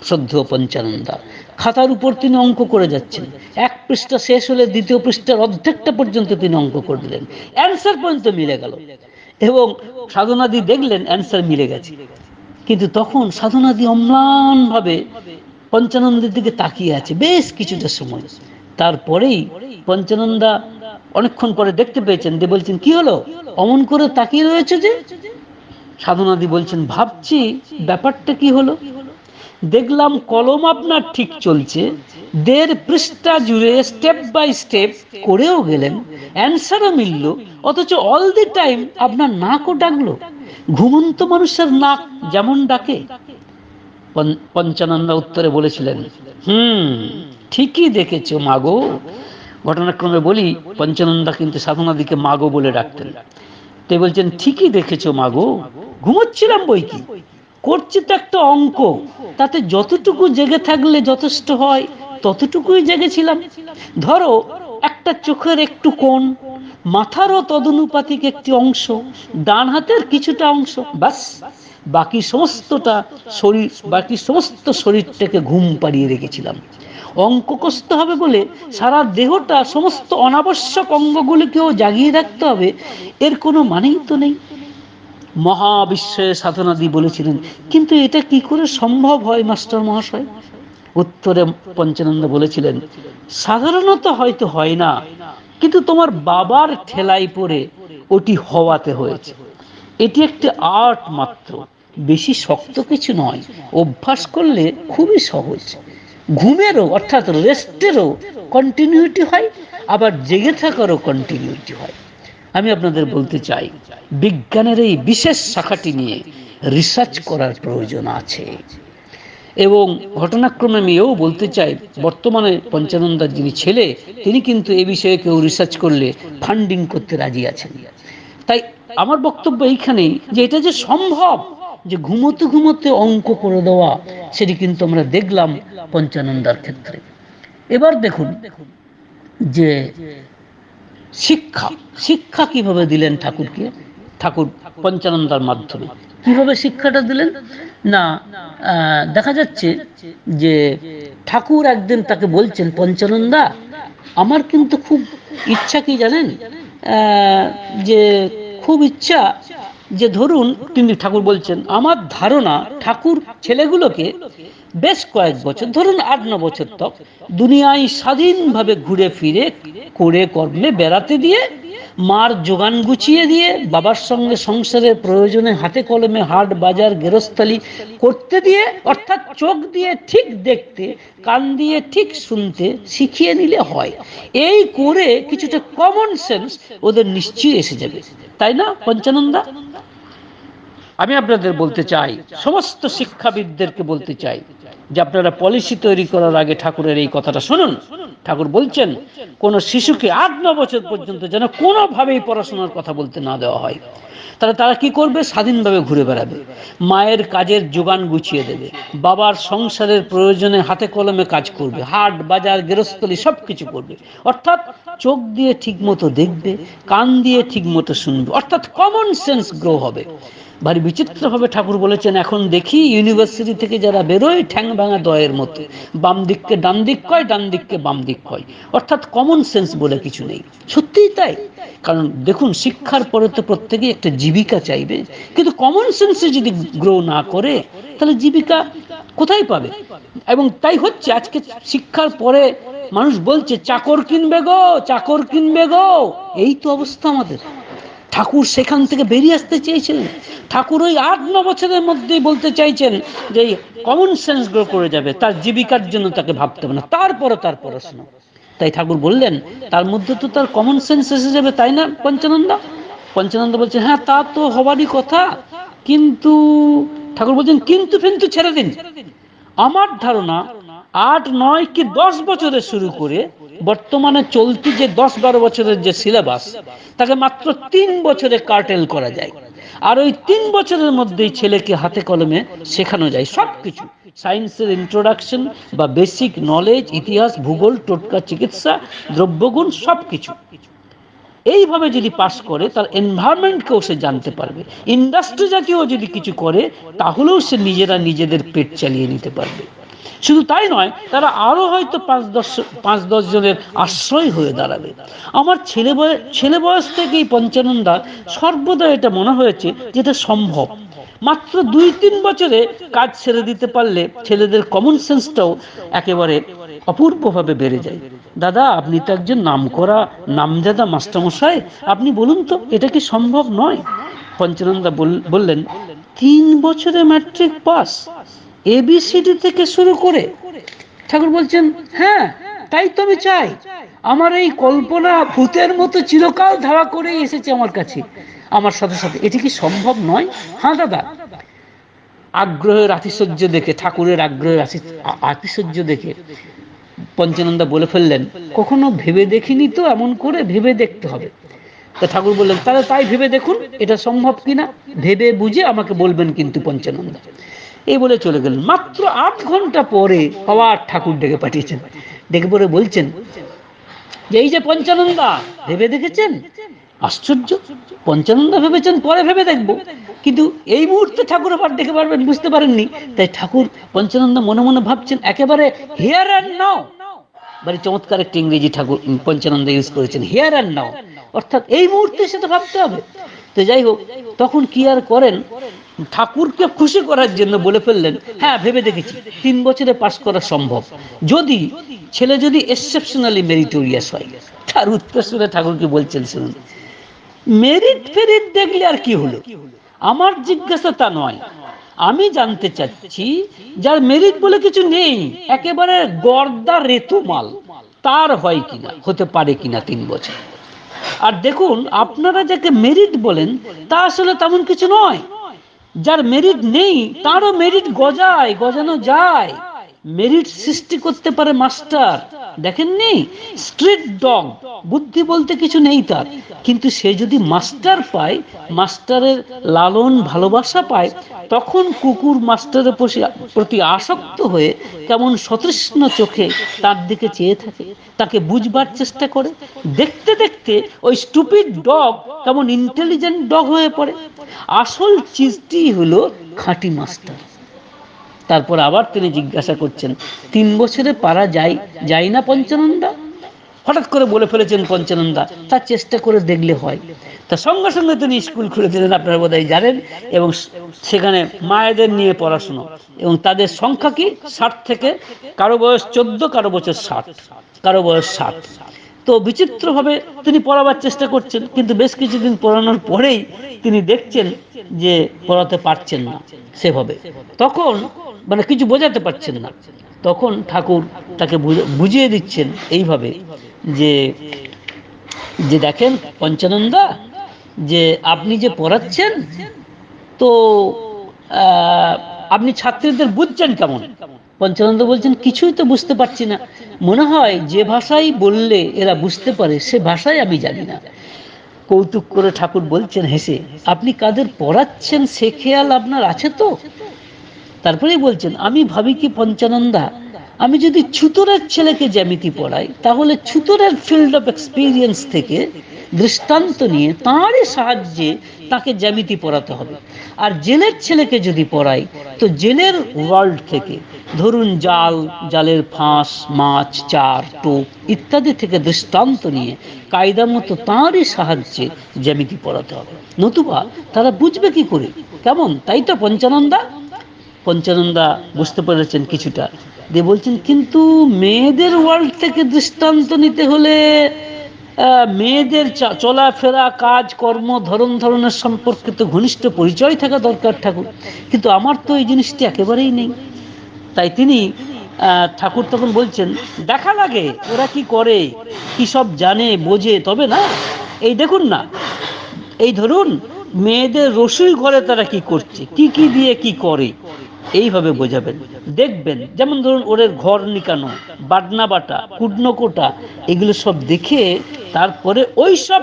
শ্রদ্ধেয় পঞ্চানন্দা। খাতার উপর তিনি অঙ্ক করে যাচ্ছেন, এক পৃষ্ঠা শেষ হলে দ্বিতীয় পৃষ্ঠার অর্ধেকটা পর্যন্ত তিনি অঙ্ক করে দিলেন, অ্যান্সার পর্যন্ত মিলে গেল। এবং সাধনাদি দেখলেন অ্যান্সার মিলে গেছে, কিন্তু তখন সাধনাদি অম্লান ভাবে পঞ্চানন্দের দিকে তাকিয়ে আছে বেশ কিছুটা সময়। তারপরেই পঞ্চানন্দা অনেকক্ষণ পরে দেখতে পেয়েছেন, দিয়ে বলছেন, কি হলো, অমন করে তাকিয়ে রয়েছে যে? সাধনাদি বলছেন, ভাবছি ব্যাপারটা কি হলো। দেখলাম কলম আপনার ঠিক চলছে, 1.5 পৃষ্ঠা জুড়ে স্টেপ বাই স্টেপ করেও গেলেন, অ্যান্সারও মিলল, অথচ অল দি টাইম আপনার নাকও ডাকলো। ঘুমন্ত মানুষের নাক যেমন ডাকে। পঞ্চানন্দা উত্তরে বলেছিলেন, ঠিকই দেখেছো মাগো। ঘটনাক্রমে বলি, পঞ্চানন্দা কিন্তু সাধনাদিকে মাগো বলে ডাকতেন। তাই বলছেন, ঠিকই দেখেছো মাগো, ঘুমোচ্ছিলাম বই কি, করছি তো একটা অঙ্ক, তাতে যতটুকু জেগে থাকলে যথেষ্ট হয় ততটুকুই জেগেছিলাম। ধরো একটা চোখের একটু কোণ, মাথারও তদনুপাতিক একটি অংশ, ডান হাতের কিছুটা অংশ, বাস বাকি সমস্ত শরীরটাকে ঘুম পাড়িয়ে রেখেছিলাম। অঙ্ক কষতে হবে বলে সারা দেহটা, সমস্ত অনাবশ্যক অঙ্গগুলিকেও জাগিয়ে রাখতে হবে, এর কোনো মানেই তো নেই। মহাবিশ্বে সাধনাদি বলেছিলেন, কিন্তু এটা কি করে সম্ভব হয় মাস্টার মহাশয়? উত্তরে পঞ্চানন্দ বলেছিলেন, সাধারণত হয়তো হয় না, কিন্তু তোমার বাবার ঠেলাই পড়ে ওটি হওয়াতে হয়েছে। এটি একটি আর্ট মাত্র, বেশি শক্ত কিছু নয়, অভ্যাস করলে খুবই সহজ। ঘুমেরও অর্থাৎ রেস্টেরও কন্টিনিউটি হয়, আবার জেগে থাকারও কন্টিনিউটি হয়। আমি আপনাদের বলতে চাই, বিজ্ঞানের এই বিশেষ শাখাটি নিয়ে রিসার্চ করার প্রয়োজন আছে। এবং ঘটনাক্রমে আমি এও বলতে চাই, বর্তমানে পঞ্চানন্দার যিনি ছেলে, তিনি কিন্তু এ বিষয়ে কেউ রিসার্চ করলে ফান্ডিং করতে রাজি আছেন। তাই আমার বক্তব্য এইখানেই, যে এটা যে সম্ভব, যে ঘুমোতে ঘুমোতে অঙ্ক করে দেওয়া, সেটি কিন্তু আমরা দেখলাম পঞ্চানন্দার ক্ষেত্রে। এবার দেখুন যে শিক্ষা কিভাবে দিলেন ঠাকুর পঞ্চানন্দার মাধ্যমে। কিভাবে শিক্ষাটা দিলেন না, দেখা যাচ্ছে যে ঠাকুর একদিন তাকে বলছেন, পঞ্চানন্দা, আমার কিন্তু খুব ইচ্ছা, কি জানেন, যে খুব ইচ্ছা যে ধরুন, তিনি ঠাকুর বলছেন, আমার ধারণা ঠাকুর ছেলেগুলোকে বেশ কয়েক বছর, ধরুন 8-9 বছর তক দুনিয়ায় স্বাধীনভাবে ঘুরে ফিরে করে কর্মে বেড়াতে দিয়ে, মার যোগান গুছিয়ে দিয়ে, বাবার সঙ্গে সংসারের প্রয়োজনে হাতে কলমে হাট বাজার গেরস্থালি করতে দিয়ে, অর্থাৎ চোখ দিয়ে ঠিক দেখতে, কান দিয়ে ঠিক শুনতে শিখিয়ে নিলে হয়। এই করে কিছুটা কমন সেন্স ওদের নিশ্চয়ই এসে যাবে, তাই না পঞ্চানন্দা? আমি আপনাদের বলতে চাই, সমস্ত শিক্ষাবিদদেরকে বলতে চাই, যে আপনারা পলিসি তৈরি করার আগে ঠাকুরের এই কথাটা শুনুন। ঠাকুর বলছেন, কোন শিশুকে 8-9 বছর পর্যন্ত যেন কোনোভাবেই পড়াশোনার কথা বলতে না দেওয়া হয়। তাহলে তারা কি করবে? স্বাধীনভাবে ঘুরে বেড়াবে, মায়ের কাজের যোগান গুছিয়ে দেবে, বাবার সংসারের প্রয়োজনে হাতে কলমে কাজ করবে, হাট বাজার গেরস্থলি সব কিছু করবে, অর্থাৎ চোখ দিয়ে ঠিক মতো দেখবে, কান দিয়ে ঠিক মতো শুনবে, অর্থাৎ কমন সেন্স গ্রো হবে। ভারী বিচিত্রভাবে ঠাকুর বলেছেন, এখন দেখি ইউনিভার্সিটি থেকে যারা বেরোয় ঠ্যাং ভাঙা দয়ের মতো, বাম দিককে ডান দিক কয়, ডান দিককে বাম দিক কয়, অর্থাৎ কমন সেন্স বলে কিছু নেই। সত্যিই তাই, কারণ দেখুন, শিক্ষার পরে তো প্রত্যেকেই একটা জীবিকা চাইবে, কিন্তু কমন সেন্সে যদি গ্রো না করে, তাহলে জীবিকা কোথায় পাবে? এবং তাই হচ্ছে, আজকে শিক্ষার পরে মানুষ বলছে, চাকর কিনবে গো, চাকর কিনবে গো। এই তো অবস্থা আমাদের। ঠাকুর সেখান থেকে বেরিয়ে আসতে চেয়েছিলেন। ঠাকুর ওই 8-9 বছরের মধ্যেই বলতে চাইছেন যে কমন সেন্স গ্রো করে যাবে, তার জীবিকার জন্য তাকে ভাবতে হবে না, তারপরে তার পড়াশোনা। তাই ঠাকুর বললেন, তার মধ্যে তো তার কমন সেন্স এসে যাবে, তাই না পঞ্চানন্দা? পঞ্চানন্দা বলছে, হ্যাঁ তা তো হবারই কথা, কিন্তু ঠাকুর বলছেন, কিন্তু ফিন্তু ছেড়ে দিন। আমার ধারণা 8-9 কি 10 বছরে শুরু করে বর্তমানে চলতি যে 10-12 বছরের যে সিলেবাস, তাকে মাত্র 3 বছরে কার্টেল করা যায়। আর ওই 3 বছরের মধ্যেই ছেলেকে হাতে কলমে শেখানো যায় সবকিছু, সায়েন্সের ইন্ট্রোডাকশন বা বেসিক নলেজ, ইতিহাস, ভূগোল, টোটকা, চিকিৎসা, দ্রব্যগুণ সবকিছু। এইভাবে যদি পাস করে তার এনভায়রনমেন্টকেও সে জানতে পারবে, ইন্ডাস্ট্রি জাতীয় যদি কিছু করে তাহলেও সে নিজেদের পেট চালিয়ে নিতে পারবে। শুধু তাই নয়, তারা আরো হয়তো 5-10 জনের আশ্রয় হয়ে দাঁড়াবে। আমার ছেলে বয়স থেকেই পঞ্চানন্দা সর্বদা এটা মনে হয়েছে যে এটা সম্ভব। মাত্র 2-3 বছরে কাজ ছেড়ে দিতে পারলে ছেলেদের কমন সেন্সটাও একেবারে অপূর্বভাবে বেড়ে যায়। দাদা, আপনি তো একজন নামকরা নামজাদা মাস্টারমশাই, আপনি বলুন তো এটা কি সম্ভব নয়? পঞ্চানন্দা বললেন, 3 বছরে ম্যাট্রিক পাস, ABCD থেকে শুরু করে। ঠাকুর বলছেন, হ্যাঁ তাই তো আমি চাই। আমার এই কল্পনা ভূতের মতো চিরকাল ধাওয়া করেই এসেছে আমার কাছে, আমার সাথে সাথে। এটি কি সম্ভব নয়? হ্যাঁ দাদা। আগ্রহের আতিশয্য দেখে, ঠাকুরের আগ্রহের আতিশয্য দেখে পঞ্চানন্দা বলে ফেললেন, কখনো ভেবে দেখিনি তো, এমন করে ভেবে দেখতে হবে। তা ঠাকুর বললেন, তাহলে তাই ভেবে দেখুন এটা সম্ভব কিনা, ভেবে বুঝে আমাকে বলবেন কিন্তু পঞ্চানন্দা। এই বলে চলে গেলেন। মাত্র 8 ঘন্টা পরে আবার ঠাকুর ডেকে পাঠিয়েছেন। ডেকে পরে বলছেন যে এই যে পঞ্চানন্দা, ভেবে দেখেছেন? আশ্চর্য, পঞ্চানন্দা ভেবেছেন পরে ভেবে দেখবো, কিন্তু এই মুহূর্তে ঠাকুর আবার ডেকে পারবেন, বুঝতে পারেননি। তাই ঠাকুর পঞ্চানন্দা মনে মনে ভাবছেন একেবারে হিয়ার অ্যান্ড নাও। বাড়ি চমৎকার একটি ইংরেজি ঠাকুর পঞ্চানন্দা ইউজ করেছেন, হিয়ার অ্যান্ড নাও, অর্থাৎ এই মুহূর্তে সেটা ভাবতে হবে। তো যাই হোক, তখন কি আর করেন, ঠাকুরকে খুশি করার জন্য বলে ফেললেন, হ্যাঁ ভেবে দেখেছি 3 বছরে পাস করা সম্ভব, যদি ছেলে যদি এক্সেপশনালি মেরিটোরিয়াস হয়। তার উত্তর শুনে ঠাকুর কি বলছেন শুনুন, মেরিট ফেরিট দেখলে আর কি হলো, আমার জিজ্ঞাসা তা নয়। আমি জানতে চাচ্ছি যার মেরিট বলে কিছু নেই, একেবারে গর্দা রেতু মাল, তার হয় কিনা, হতে পারে কিনা 3 বছর। আর দেখুন, আপনারা যাকে মেরিট বলেন তা আসলে তেমন কিছু নয়। যার মেরিট নেই তারও মেরিট গজানো যায়। মেরিট সৃষ্টি করতে পারে মাস্টার, দেখেননি? স্ট্রিট ডগ, বুদ্ধি বলতে কিছু নেই তার, কিন্তু সে যদি মাস্টার পায়, মাস্টারের লালন ভালোবাসা পায়, তখন কুকুর মাস্টারের প্রতি আসক্ত হয়ে কেমন সতৃষ্ণ চোখে তার দিকে চেয়ে থাকে, তাকে বুঝবার চেষ্টা করে। দেখতে দেখতে ওই স্টুপিড ডগ কেমন ইন্টেলিজেন্ট ডগ হয়ে পড়ে। আসল চিজটি হলো খাঁটি মাস্টার। তারপর আবার তিনি জিজ্ঞাসা করছেন, 3 বছরে পারা যায় না পঞ্চানন্দা? হঠাৎ করে বলে ফেলেছেন পঞ্চানন্দা, তার চেষ্টা করে দেখলে হয়। তা সঙ্গে সঙ্গে তিনি স্কুল খুলে দিলেন, আপনারা বোধহয় জানেন, এবং সেখানে মায়েদের নিয়ে পড়াশুনো, এবং তাদের সংখ্যা কি 60 থেকে, কারো বয়স 14, কারো বছর 60, কারো বয়স 60। তো বিচিত্রভাবে তিনি পড়াবার চেষ্টা করছেন, কিন্তু বেশ কিছুদিন পড়ানোর পরেই তিনি দেখছেন যে পড়াতে পারছেন না সেভাবে, তখন মানে কিছু বোঝাতে পারছেন না। তখন ঠাকুর তাকে বুঝিয়ে দিচ্ছেন এইভাবে যে যে দেখেন পঞ্চানন্দা, যে আপনি যে পড়াচ্ছেন, তো আপনি ছাত্রীদের বুঝছেন কেমন? পঞ্চানন্দ বলছেন, কিছুই তো বুঝতে পারছি না, মনে হয় যে ভাষাই বললে এরা বুঝতে পারে সে ভাষাই আমি জানি না। কৌতুক করে ঠাকুর বলছেন হেসে, আপনি কাদের পড়াচ্ছেন সে খেয়াল আপনার আছে তো? তারপরেই বলছেন, আমি ভাবি কি পঞ্চানন্দা, আমি যদি ছুতরের ছেলেকে জ্যামিতি পড়াই, তাহলে ছুতরের ফিল্ড অফ এক্সপিরিয়েন্স থেকে দৃষ্টান্ত নিয়ে তাঁরই সাহায্যে তাকে জ্যামিতি পড়াতে হবে। আর জেলের ছেলেকে যদি পড়াই, তো জেলের ওয়ার্ল্ড থেকে, ধরুন জালের ফাঁস, মাছ, চার, টোপ ইত্যাদি থেকে দৃষ্টান্ত নিয়ে কায়দা মতো তাঁরই সাহায্যে জ্যামিতি পড়াতে হবে, নতুবা তারা বুঝবে কি করে কেমন, তাই তো পঞ্চানন্দা? পঞ্চানন্দা বুঝতে পেরেছেন কিছুটা, দিয়ে বলছেন, কিন্তু মেয়েদের ওয়ার্ল্ড থেকে দৃষ্টান্ত নিতে হলে মেয়েদের চলাফেরা, কাজ, কর্ম, ধরনের সম্পর্কিত ঘনিষ্ঠ পরিচয় থাকা দরকার ঠাকুর, কিন্তু আমার তো এই জিনিসটি একেবারেই নেই। তাই তিনি ঠাকুর তখন বলছেন, দেখা লাগে ওরা কি করে, কি সব জানে বোঝে, তবে না, এই দেখুন না, এই ধরুন মেয়েদের রসুই ঘরে তারা কি করছে, কি দিয়ে কি করে, এইভাবে বোঝাবেন, দেখবেন। যেমন ধরুন ওদের ঘর নিকানো, বাটনা বাটা, কুটনো কোটা, এগুলো সব দেখে তারপরে ওই সব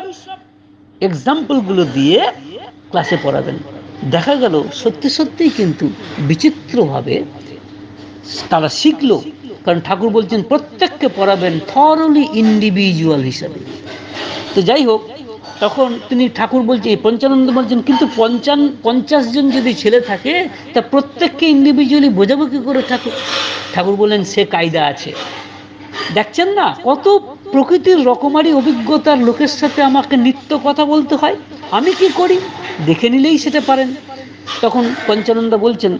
এক্সাম্পলগুলো দিয়ে ক্লাসে পড়াবেন। দেখা গেল সত্যি সত্যিই কিন্তু বিচিত্রভাবে তারা শিখলো, কারণ ঠাকুর বলছেন প্রত্যেককে পড়াবেন থরলি ইন্ডিভিজুয়াল হিসাবে। তো যাই হোক, তখন তিনি ঠাকুর বলছে, পঞ্চানন্দ বলছেন, কিন্তু 50 জন যদি ছেলে থাকে তা প্রত্যেককে ইন্ডিভিজুয়ালি বোঝাবো কি করে ঠাকুর? ঠাকুর বললেন, সে কায়দা আছে। দেখছেন না কত প্রকৃতির রকমারি অভিজ্ঞতার লোকের সাথে আমাকে নিত্য কথা বলতে হয়, আমি কি করি দেখে নিলেই সেটা পারেন। তখন পঞ্চানন্দ বলছেন,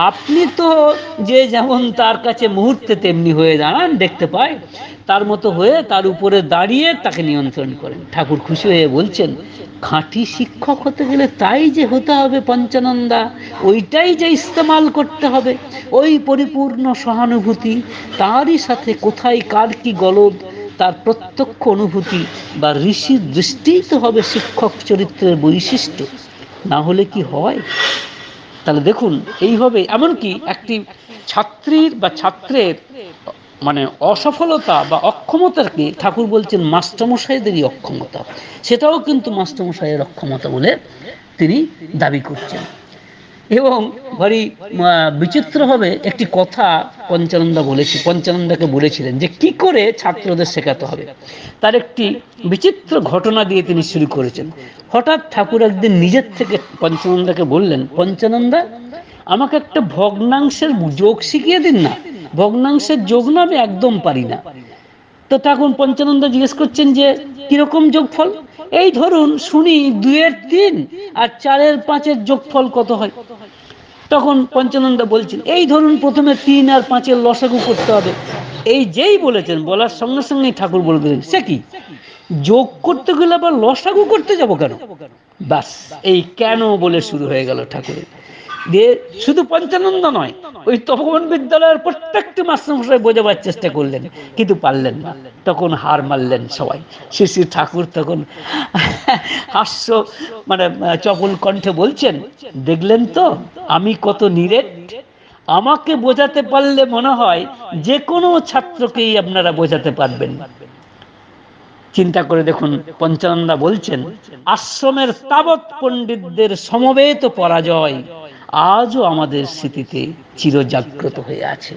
আপনি তো যে যেমন তার কাছে মুহূর্তে তেমনি হয়ে দাঁড়ান, দেখতে পায়, তার মতো হয়ে তার উপরে দাঁড়িয়ে তাকে নিয়ন্ত্রণ করেন। ঠাকুর খুশি হয়ে বলছেন, খাঁটি শিক্ষক হতে গেলে তাই যে হতে হবে পঞ্চানন্দা, ওইটাই যে ইস্তেমাল করতে হবে, ওই পরিপূর্ণ সহানুভূতি, তারই সাথে কোথায় কার কি গলদ তার প্রত্যক্ষ অনুভূতি বা ঋষির দৃষ্টিই তো হবে শিক্ষক চরিত্রের বৈশিষ্ট্য, না হলে কি হয়? তাহলে দেখুন, এইভাবে এমনকি একটি ছাত্রীর বা ছাত্রের মানে অসফলতা বা অক্ষমতাকে ঠাকুর বলছেন মাস্টারমশাইদেরই অক্ষমতা, সেটাও কিন্তু মাস্টারমশাইয়ের অক্ষমতা বলে তিনি দাবি করছেন। এবং ভারী বিচিত্রভাবে একটি কথা পঞ্চানন্দাকে বলেছিলেন যে কি করে ছাত্রদের শেখাতে হবে, তার একটি বিচিত্র ঘটনা দিয়ে তিনি শুরু করেছেন। হঠাৎ ঠাকুর একদিন নিজের থেকে পঞ্চানন্দাকে বললেন, পঞ্চানন্দা, আমাকে একটা ভগ্নাংশের যোগ শিখিয়ে দিন না, ভগ্নাংশের যোগ না আমি একদম পারি না। তো তখন পঞ্চানন্দ জিজ্ঞেস করছেন যে কিরকম যোগফল? এই ধরুন শুনি 2-এর 3 আর 4-এর 5-এর যোগফল কত হয়? তখন পঞ্চানন্দ বলছেন, এই ধরুন প্রথমে 3 আর 5-এর লসাগু করতে হবে। এই যেই বলেছেন, বলার সঙ্গে সঙ্গেই ঠাকুর বলে দিলেন, সে কি, যোগ করতে গেলে আবার লসাগু করতে যাব কেন? বাস, এই কেন বলে শুরু হয়ে গেল ঠাকুরের দিয়ে। শুধু পঞ্চানন্দ নয়, ওই তপবন বিদ্যালয়ের প্রত্যেকটি মাস্টারমশাই বোঝাবার চেষ্টা করলেন, কিন্তু পারলেন না। তখন হার মারলেন সবাই। শ্রী ঠাকুর তখন হাস্য মানে চপল কণ্ঠে বলছেন, দেখলেন তো আমি কত নিরেট, আমাকে বোঝাতে পারলে মনে হয় যে কোনো ছাত্রকেই আপনারা বোঝাতে পারবেন। চিন্তা করে দেখুন, পঞ্চানন্দা বলছেন, আশ্রমের তাবৎ পণ্ডিতদের সমবেত পরাজয় আজও আমাদের স্মৃতিতে চিরজাগ্রত হয়ে আছে।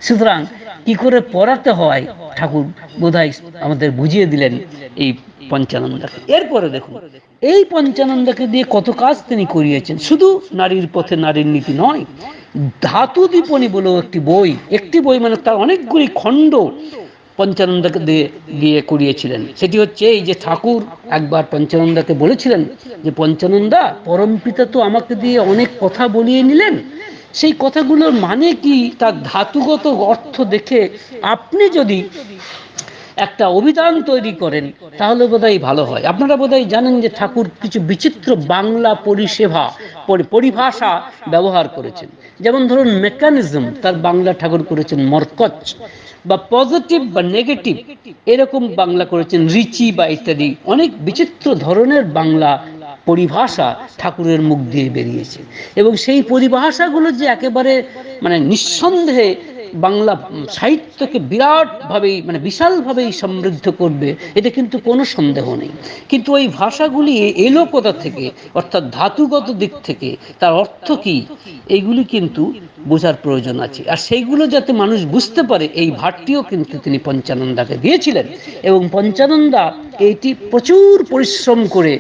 সুতরাং কি করে পড়াতে হয় ঠাকুর বোধহয় আমাদের বুঝিয়ে দিলেন এই পঞ্চানন্দাকে। এরপরে দেখুন, এই পঞ্চানন্দাকে দিয়ে কত কাজ তিনি করিয়েছেন। শুধু নারীর পথে নারীর নীতি নয়, ধাতু দীপনী বলেও একটি বই মানে তার অনেকগুলি খণ্ড পঞ্চানন্দাকে দিয়ে করিয়েছিলেন। সেটি হচ্ছে এই যে ঠাকুর একবার পঞ্চানন্দাকে বলেছিলেন যে, পঞ্চানন্দা, পরমপিতা তো আমাকে দিয়ে অনেক কথা বলিয়ে নিলেন, সেই কথাগুলোর মানে কি, তার ধাতুগত অর্থ দেখে আপনি যদি একটা অভিধান তৈরি করেন তাহলে বোধহয় ভালো হয়। আপনারা বোধহয় জানেন যে ঠাকুর কিছু বিচিত্র বাংলা পরিভাষা ব্যবহার করেছেন। যেমন ধরুন মেকানিজম, তার বাংলা ঠাকুর করেছেন মরকচ, বা পজিটিভ বা নেগেটিভ এরকম বাংলা করেছেন রিচি বা ইত্যাদি। অনেক বিচিত্র ধরনের বাংলা পরিভাষা ঠাকুরের মুখ দিয়ে বেরিয়েছে, এবং সেই পরিভাষাগুলো যে একেবারে মানে নিঃসন্দেহে বাংলা সাহিত্যকে বিরাটভাবেই মানে বিশালভাবেই সমৃদ্ধ করবে, এটা কিন্তু কোনো সন্দেহ নেই। কিন্তু ওই ভাষাগুলি এলো কোথা থেকে, অর্থাৎ ধাতুগত দিক থেকে তার অর্থ কি, এইগুলি কিন্তু বোঝার প্রয়োজন আছে। আর সেইগুলো যাতে মানুষ বুঝতে পারে, এই ভাটটিও কিন্তু তিনি পঞ্চানন্দাকে দিয়েছিলেন। এবং পঞ্চানন্দা এইটি প্রচুর পরিশ্রম করে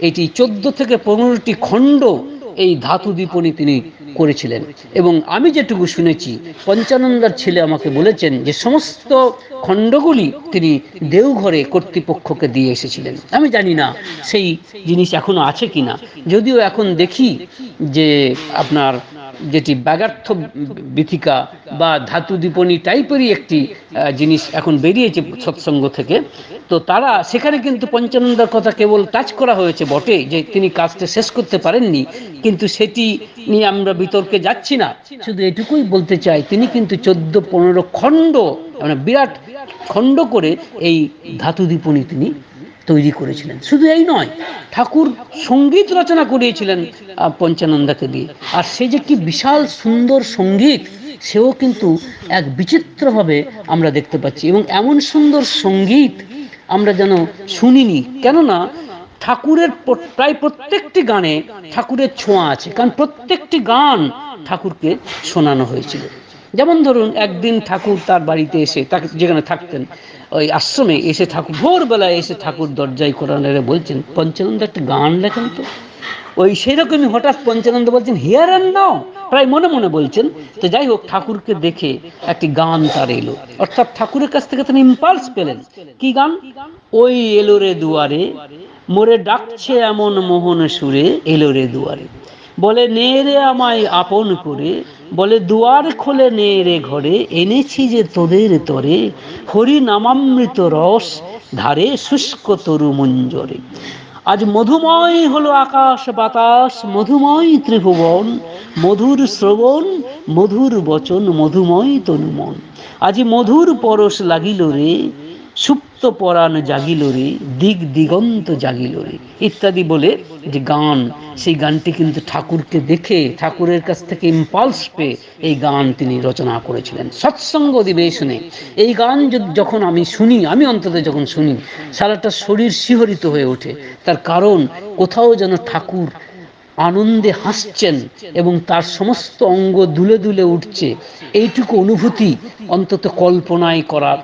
এটি 14 থেকে 15টি খণ্ড এই ধাতু দীপনী তিনি করেছিলেন। এবং আমি যেটুকু শুনেছি, পঞ্চানন্দার ছেলে আমাকে বলেছেন যে সমস্ত খণ্ডগুলি তিনি দেওঘরে কর্তৃপক্ষকে দিয়ে এসেছিলেন। আমি জানি না সেই জিনিস এখনো আছে কিনা, যদিও এখন দেখি যে আপনার যেটি ব্যাগার্থ বিথিকা বা ধাতু দীপনী টাইপেরই একটি জিনিস এখন বেরিয়েছে সৎসঙ্গ থেকে, তো তারা সেখানে কিন্তু পঞ্চানন্দার কথা কেবল টাচ করা হয়েছে বটে, যে তিনি কাজটা শেষ করতে পারেননি, কিন্তু সেটি নিয়ে আমরা বিতর্কে যাচ্ছি না। শুধু এটুকুই বলতে চাই, তিনি কিন্তু 14-15 খণ্ড মানে বিরাট খণ্ড করে এই ধাতু দীপনী তিনি তৈরি করেছিলেন। শুধু এই নয়, ঠাকুর সঙ্গীত রচনা করিয়েছিলেন পঞ্চানন্দাকে দিয়ে। আর সে যে কি বিশাল সুন্দর সঙ্গীত, সেও কিন্তু এক বিচিত্রভাবে আমরা দেখতে পাচ্ছি। এবং এমন সুন্দর সঙ্গীত আমরা যেন শুনিনি, কেননা ঠাকুরের প্রায় প্রত্যেকটি গানে ঠাকুরের ছোঁয়া আছে, কারণ প্রত্যেকটি গান ঠাকুরকে শোনানো হয়েছিল। যেমন ধরুন, একদিন ঠাকুর তার বাড়িতে এসে, তাকে যেখানে থাকতেন, ওই আশ্রমে এসে ঠাকুর ভোরবেলায় এসে ঠাকুর দরজায় কোরআন নেড়ে বলছেন, পঞ্চানন্দ একটা গান লেখেন তো। ওই সেরকমই হঠাৎ পঞ্চানন্দ বলছেন, হিয়ার অ্যান্ড নাও, প্রায় মনে মনে বলছেন। তো যাই হোক, ঠাকুরকে দেখে একটি গান তার এলো, অর্থাৎ ঠাকুরের কাছ থেকে তিনি ইম্পালস পেলেন। কি গান? ওই এলো রে দুয়ারে, মোরে ডাকছে এমন মোহন সুরে, এলো রে দুয়ারে, বলে নে রে আমায় আপন করে, বলে দুয়ার খোলে নে রে ঘরে, এনেছি যে তোদের তরে, হরি নামামৃত রস ধারে শুষ্ক তরু মঞ্জরে। আজ মধুময় হলো আকাশ বাতাস, মধুময় ত্রিভুবন, মধুর শ্রবণ মধুর বচন, মধুময় তনুমন। আজি মধুর পরশ লাগিল রে, সুপ্ত পরাণ জাগিল রে, দিগ দিগন্ত জাগিল রে, ইত্যাদি বলে যে গান, সেই গানটি কিন্তু ঠাকুরকে দেখে, ঠাকুরের কাছ থেকে ইম্পালস পেয়ে এই গান তিনি রচনা করেছিলেন সৎসঙ্গ অধিবেশনে। এই গান যখন আমি শুনি, আমি অন্তত যখন শুনি, সারাটা শরীর শিহরিত হয়ে ওঠে। তার কারণ কোথাও যেন ঠাকুর আনন্দে হাসছেন এবং তার সমস্ত অঙ্গ দুলে দুলে উঠছে, এইটুকু অনুভূতি অন্তত কল্পনায় করার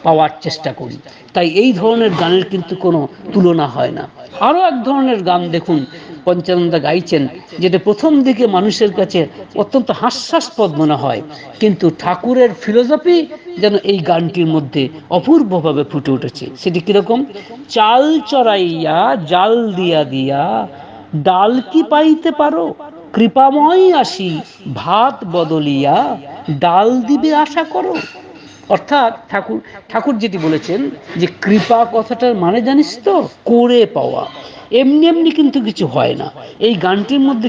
পাওয়ার চেষ্টা করি। তাই এই ধরনের গানের কিন্তু কোনো তুলনা হয় না। আরও এক ধরনের গান দেখুন পঞ্চানন্দা গাইছেন, যেটা প্রথম দিকে মানুষের কাছে অত্যন্ত হাস্যাস্পদ মনে হয়, কিন্তু ঠাকুরের ফিলোসফি যেন এই গানটির মধ্যে অপূর্বভাবে ফুটে উঠেছে। সেটি কিরকম? চাল চড়াইয়া জাল দিয়া দিয়া, ডাল কি পাইতে পারো, কৃপাময় আসি ভাত বদলিয়া, ডাল দিবে আশা করো। অর্থাৎ ঠাকুর যেটি বলেছেন যে কৃপা কথাটার মানে জানিস তো, করে পাওয়া, এমনি এমনি কিন্তু কিছু হয় না। এই গানটির মধ্যে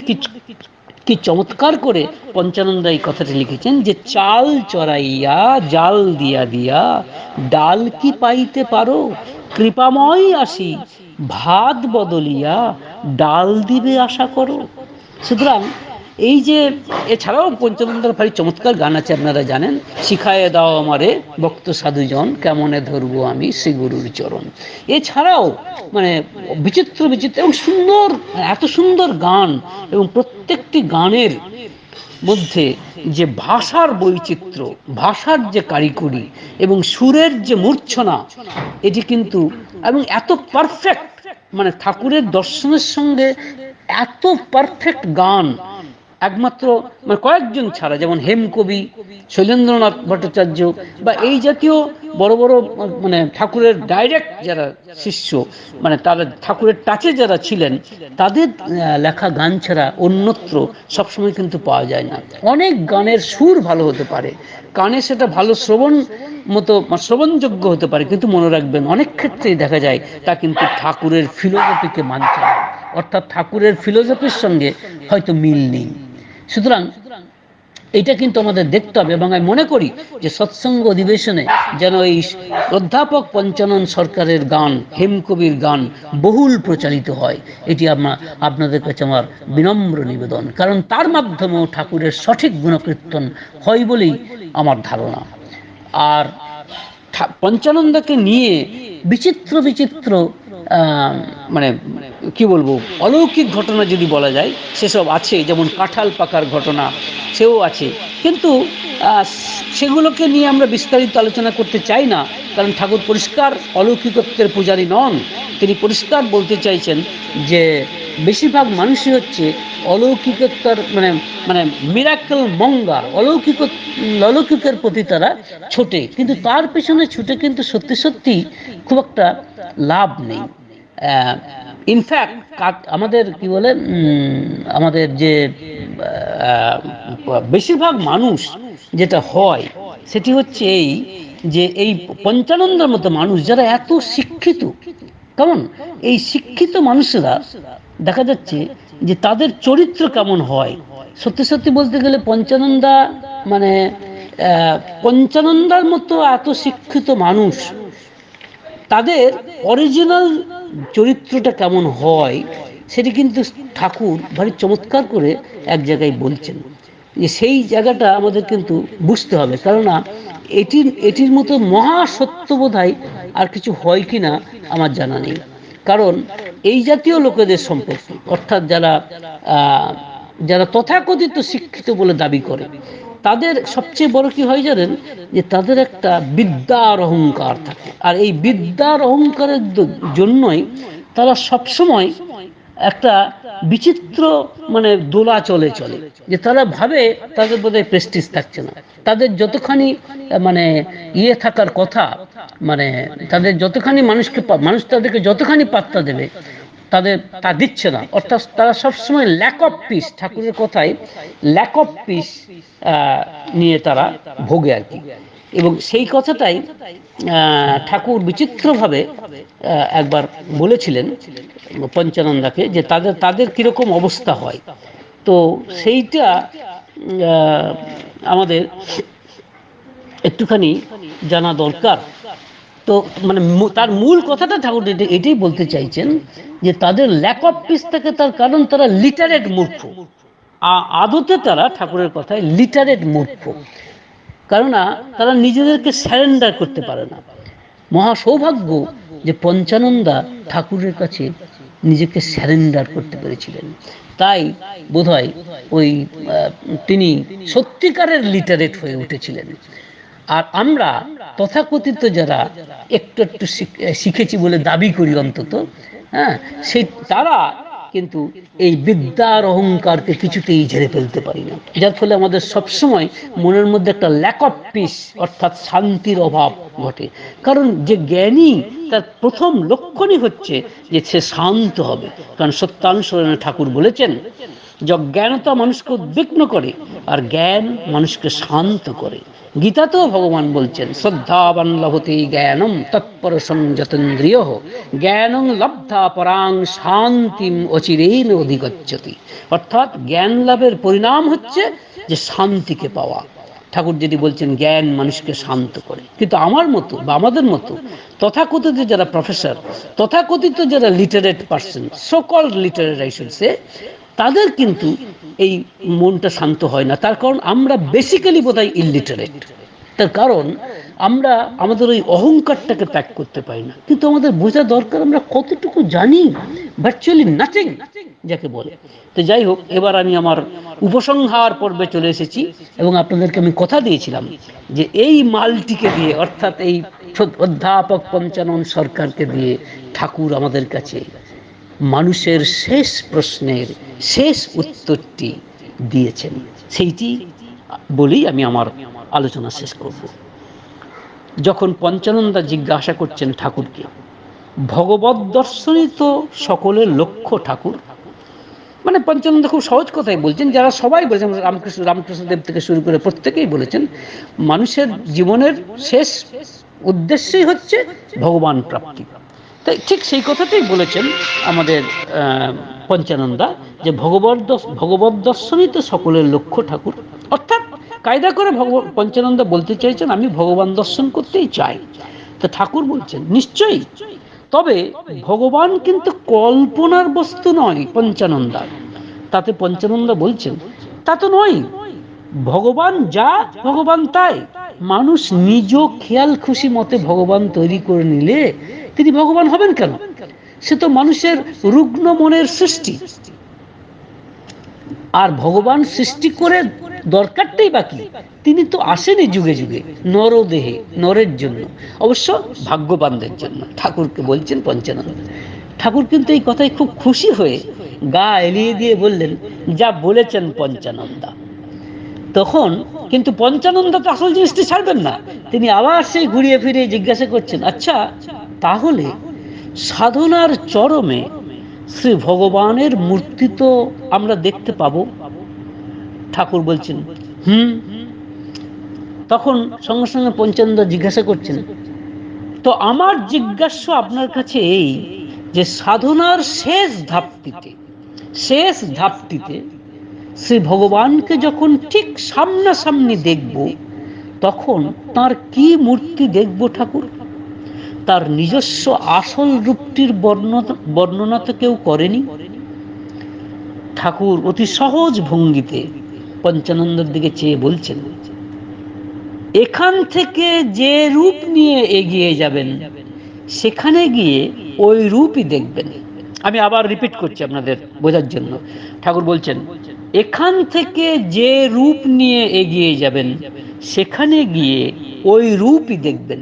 কি চমৎকার করে পঞ্চানন্দা এই কথাটি লিখেছেন যে চাল চড়াইয়া জাল দিয়া দিয়া, ডাল কি পাইতে পারো, কৃপাময় আসি ভাত বদলিয়া, ডাল দিবে আশা করো। সুতরাং এই যে, এছাড়াও পঞ্চানন্দার ভারী চমৎকার গান আছে, আপনারা জানেন, শিখায়ে দাও আমারে ভক্ত সাধুজন, কেমনে ধরবো আমি শ্রী গুরুর চরণ। এছাড়াও বিচিত্র বিচিত্র এবং সুন্দর, এত সুন্দর গান, এবং প্রত্যেকটি গানের মধ্যে যে ভাষার বৈচিত্র্য, ভাষার যে কারিগরি এবং সুরের যে মূর্ছনা, এটি কিন্তু এবং এত পারফেক্ট, ঠাকুরের দর্শনের সঙ্গে এত পারফেক্ট গান একমাত্র কয়েকজন ছাড়া, যেমন হেমকবি, শৈলেন্দ্রনাথ ভট্টাচার্য বা এই জাতীয় বড় বড় ঠাকুরের ডাইরেক্ট যারা শিষ্য, তারা ঠাকুরের টাচে যারা ছিলেন, তাদের লেখা গান ছাড়া অন্যত্র সবসময় কিন্তু পাওয়া যায় না। অনেক গানের সুর ভালো হতে পারে, কানে সেটা ভালো শ্রবণযোগ্য হতে পারে, কিন্তু মনে রাখবেন অনেক ক্ষেত্রেই দেখা যায় তা কিন্তু ঠাকুরের ফিলোসফিকে মানছে না, অর্থাৎ ঠাকুরের ফিলোসফির সঙ্গে হয়তো মিল নেই। সুতরাং এটা কিন্তু আমাদের দেখতে হবে, এবং আমি মনে করি যে সৎসঙ্গ অধিবেশনে যেন এই অধ্যাপক পঞ্চানন সরকারের গান, হেমকবির গান বহুল প্রচারিত হয়, এটি আপনাদের কাছে আমার বিনম্র নিবেদন। কারণ তার মাধ্যমেও ঠাকুরের সঠিক গুণকীর্তন হয় বলেই আমার ধারণা। আর পঞ্চানন্দাকে নিয়ে বিচিত্র বিচিত্র কি বলবো, অলৌকিক ঘটনা যদি বলা যায় সেসব আছে, যেমন কাঁঠাল পাকার ঘটনা, সেও আছে, কিন্তু সেগুলোকে নিয়ে আমরা বিস্তারিত আলোচনা করতে চাই না, কারণ ঠাকুর পরিষ্কার অলৌকিকত্বের পূজারী নন। তিনি পরিষ্কার বলতে চাইছেন যে বেশিরভাগ মানুষই হচ্ছে অলৌকিকতার মিরাকল মঙ্গার, অলৌকিকের প্রতি তারা ছোটে, কিন্তু তার পেছনে ছুটে কিন্তু সত্যি সত্যি খুব একটা লাভ নেই। ইনফ্যাক্ট আমাদের কি বলে, আমাদের যে বেশিরভাগ মানুষ যেটা হয় সেটি হচ্ছে এই যে এই পঞ্চানন্দের মতো মানুষ যারা এত শিক্ষিত, কেমন এই শিক্ষিত মানুষেরা দেখা যাচ্ছে যে তাদের চরিত্র কেমন হয়। সত্যি সত্যি বলতে গেলে পঞ্চানন্দার মতো এত শিক্ষিত মানুষ, তাদের অরিজিনাল চরিত্রটা কেমন হয় সেটি কিন্তু ঠাকুর ভারী চমৎকার করে এক জায়গায় বলছেন, যে সেই জায়গাটা আমাদের কিন্তু বুঝতে হবে, কেননা এটির মতো মহা সত্যবোধই আর কিছু হয় কি না আমার জানা নেই। কারণ এই জাতীয় লোকেদের সম্পর্কে, অর্থাৎ যারা তথাকথিত শিক্ষিত বলে দাবি করে, তাদের সবচেয়ে বড় কি হয় জানেন, যে তাদের একটা বিদ্যার অহংকার থাকে, আর এই বিদ্যার অহংকারের জন্যই তারা সবসময় একটা বিচিত্র মানে দোলা চলে চলে, যে তারা ভাবে তাদের বোধহয় প্রেস্টিজ থাকছে না, তাদের যতখানি মানে ইয়ে থাকার কথা, মানে তাদের যতখানি মানুষ তাদেরকে যতখানি পাত্তা দেবে তাদের তা দিচ্ছে না, অর্থাৎ তারা সবসময় ল্যাক অফ পিস, ঠাকুরের কথায় ল্যাক অফ পিস নিয়ে তারা ভোগে আর কি। এবং সেই কথাটাই ঠাকুর বিচিত্রভাবে একবার বলেছিলেন পঞ্চানন্দাকে, যে তাদের কিরকম অবস্থা হয়। তো সেইটা আমাদের একটুখানি জানা দরকার। তো মানে তার মূল কথাটা ঠাকুর এটাই বলতে চাইছেন, যে তাদের ল্যাক অফ পিস থেকে, তার কারণ তারা লিটারেট মূর্খ, আদতে তারা ঠাকুরের কথায় লিটারেট মূর্খ, কেননা তারা নিজেদেরকে স্যারেন্ডার করতে পারে না। মহা সৌভাগ্য যে পঞ্চানন্দা ঠাকুরের কাছে নিজেকে স্যারেন্ডার করতে পেরেছিলেন, তাই বোধহয় ওই তিনি সত্যিকারের লিটারেট হয়ে উঠেছিলেন। আর আমরা তথাকথিত যারা একটু একটু শিখেছি বলে দাবি করি অন্তত, হ্যাঁ, সেই তারা কিন্তু এই বিদ্যার অহংকারকে কিছুতেই ঝেড়ে ফেলতে পারি না, যার ফলে আমাদের সবসময় মনের মধ্যে একটা ল্যাক অফ পিস, অর্থাৎ শান্তির অভাব ঘটে। কারণ যে জ্ঞানী, তার প্রথম লক্ষণই হচ্ছে যে সে শান্ত হবে। কারণ সত্যানুসরণে ঠাকুর বলেছেন, যজ্ঞানতা মানুষকে উদ্বিগ্ন করে, আর জ্ঞান মানুষকে শান্ত করে। গীতাতেও ভগবান বলছেন, শ্রদ্ধাবান লভতে জ্ঞানম তৎপরশং যতেন্দ্রিয় জ্ঞানং লব্ধা পরাং শান্তিম অচিরেণ অধিগচ্ছতি। অর্থাৎ জ্ঞান লাভের পরিণাম হচ্ছে যে শান্তিকে পাওয়া। ঠাকুর যদি বলছেন জ্ঞান মানুষকে শান্ত করে, কিন্তু আমার মতো বা আমাদের মতো তথাকথিত যারা প্রফেসর, তথাকথিত যারা লিটারেট পার্সন, সকল লিটারেট আই শুড সে, তাদের কিন্তু এই মনটা শান্ত হয় না। তার কারণ আমরা বেসিক্যালি বোধহয় ইলিটারেট। তার কারণ আমরা আমাদের ওই অহংকারটাকে ত্যাগ করতে পারি না। কিন্তু আমাদের বোঝা দরকার আমরা কতটুকু জানি, ভার্চুয়ালি নাথিং যাকে বলে। তো যাই হোক, এবার আমি আমার উপসংহার পর্বে চলে এসেছি, এবং আপনাদেরকে আমি কথা দিয়েছিলাম যে এই মালটিকে দিয়ে, অর্থাৎ এই অধ্যাপক পঞ্চানন সরকারকে দিয়ে ঠাকুর আমাদের কাছে মানুষের শেষ প্রশ্নের শেষ উত্তরটি দিয়েছেন। সেইটি বলেই আমি আমার আলোচনা শেষ করব। যখন পঞ্চানন্দা জিজ্ঞাসা করছেন ঠাকুরকে, ভগবৎ দর্শনই তো সকলের লক্ষ্য ঠাকুর, মানে পঞ্চানন্দা খুব সহজ কথাই বলছেন, যারা সবাই বলেছেন, রামকৃষ্ণদেব থেকে শুরু করে প্রত্যেকেই বলেছেন মানুষের জীবনের শেষ উদ্দেশ্যই হচ্ছে ভগবান প্রাপ্তি। তাই ঠিক সেই কথাটাই বলেছেন আমাদের পঞ্চানন্দা, যে ভগবৎ দর্শনই তো সকলের লক্ষ্য ঠাকুর। অর্থাৎ কায়দা করে পঞ্চানন্দা বলতে চাইছেন আমি ভগবান দর্শন করতেই চাই। তো ঠাকুর বলছেন নিশ্চয়ই, তবে ভগবান কিন্তু কল্পনার বস্তু নয় পঞ্চানন্দা। তাতে পঞ্চানন্দা বলছেন তা তো নয়, ভগবান যা ভগবান তাই। মানুষ নিজ খেয়াল খুশি মতে ভগবান তৈরি করে নিলে তিনি ভগবান হবেন কেন? সে তো মানুষের রুগ্ন মনের সৃষ্টি। আর ভগবান সৃষ্টি করে দরকারটাই বাকি, তিনি তো আসেনি যুগে যুগে নরদেহে, নরের জন্য, অবশ্য ভাগ্যবানদের জন্য। ঠাকুরকে বলছেন পঞ্চানন্দ। ঠাকুর কিন্তু এই কথায় খুব খুশি হয়ে গা এলিয়ে দিয়ে বললেন, যা বলেছেন পঞ্চানন্দা। তখন কিন্তু পঞ্চানন্দা তো আসল জিনিসটি ছাড়বেন না, তিনি আবার সেই ঘুরিয়ে ফিরিয়ে জিজ্ঞাসা করছেন, আচ্ছা তাহলে সাধনার চরমে শ্রী ভগবানের মূর্তি তো আমরা দেখতে পাবো? ঠাকুর বলছেন তখন সঙ্গে সঙ্গে পঞ্চানন্দা জিজ্ঞাসা করছেন, তো আমার জিজ্ঞাসা আপনার কাছে এই, যে সাধনার শেষ ধাপটিতে শ্রী ভগবানকে যখন ঠিক সামনাসামনি দেখব, তখন তার কি মূর্তি দেখব ঠাকুর? তার নিজস্ব আসল রূপটির বর্ণনা তো কেউ করেনি। ঠাকুর অতি সহজ ভঙ্গিতে পঞ্চানন্দের দিকে চেয়ে বলছেন, এখান থেকে যে রূপ নিয়ে এগিয়ে যাবেন, সেখানে গিয়ে ওই রূপই দেখবেন। আমি আবার রিপিট করছি আপনাদের বোঝার জন্য। ঠাকুর বলছেন, এখান থেকে যে রূপ নিয়ে এগিয়ে যাবেন সেখানে গিয়ে ওই রূপই দেখবেন।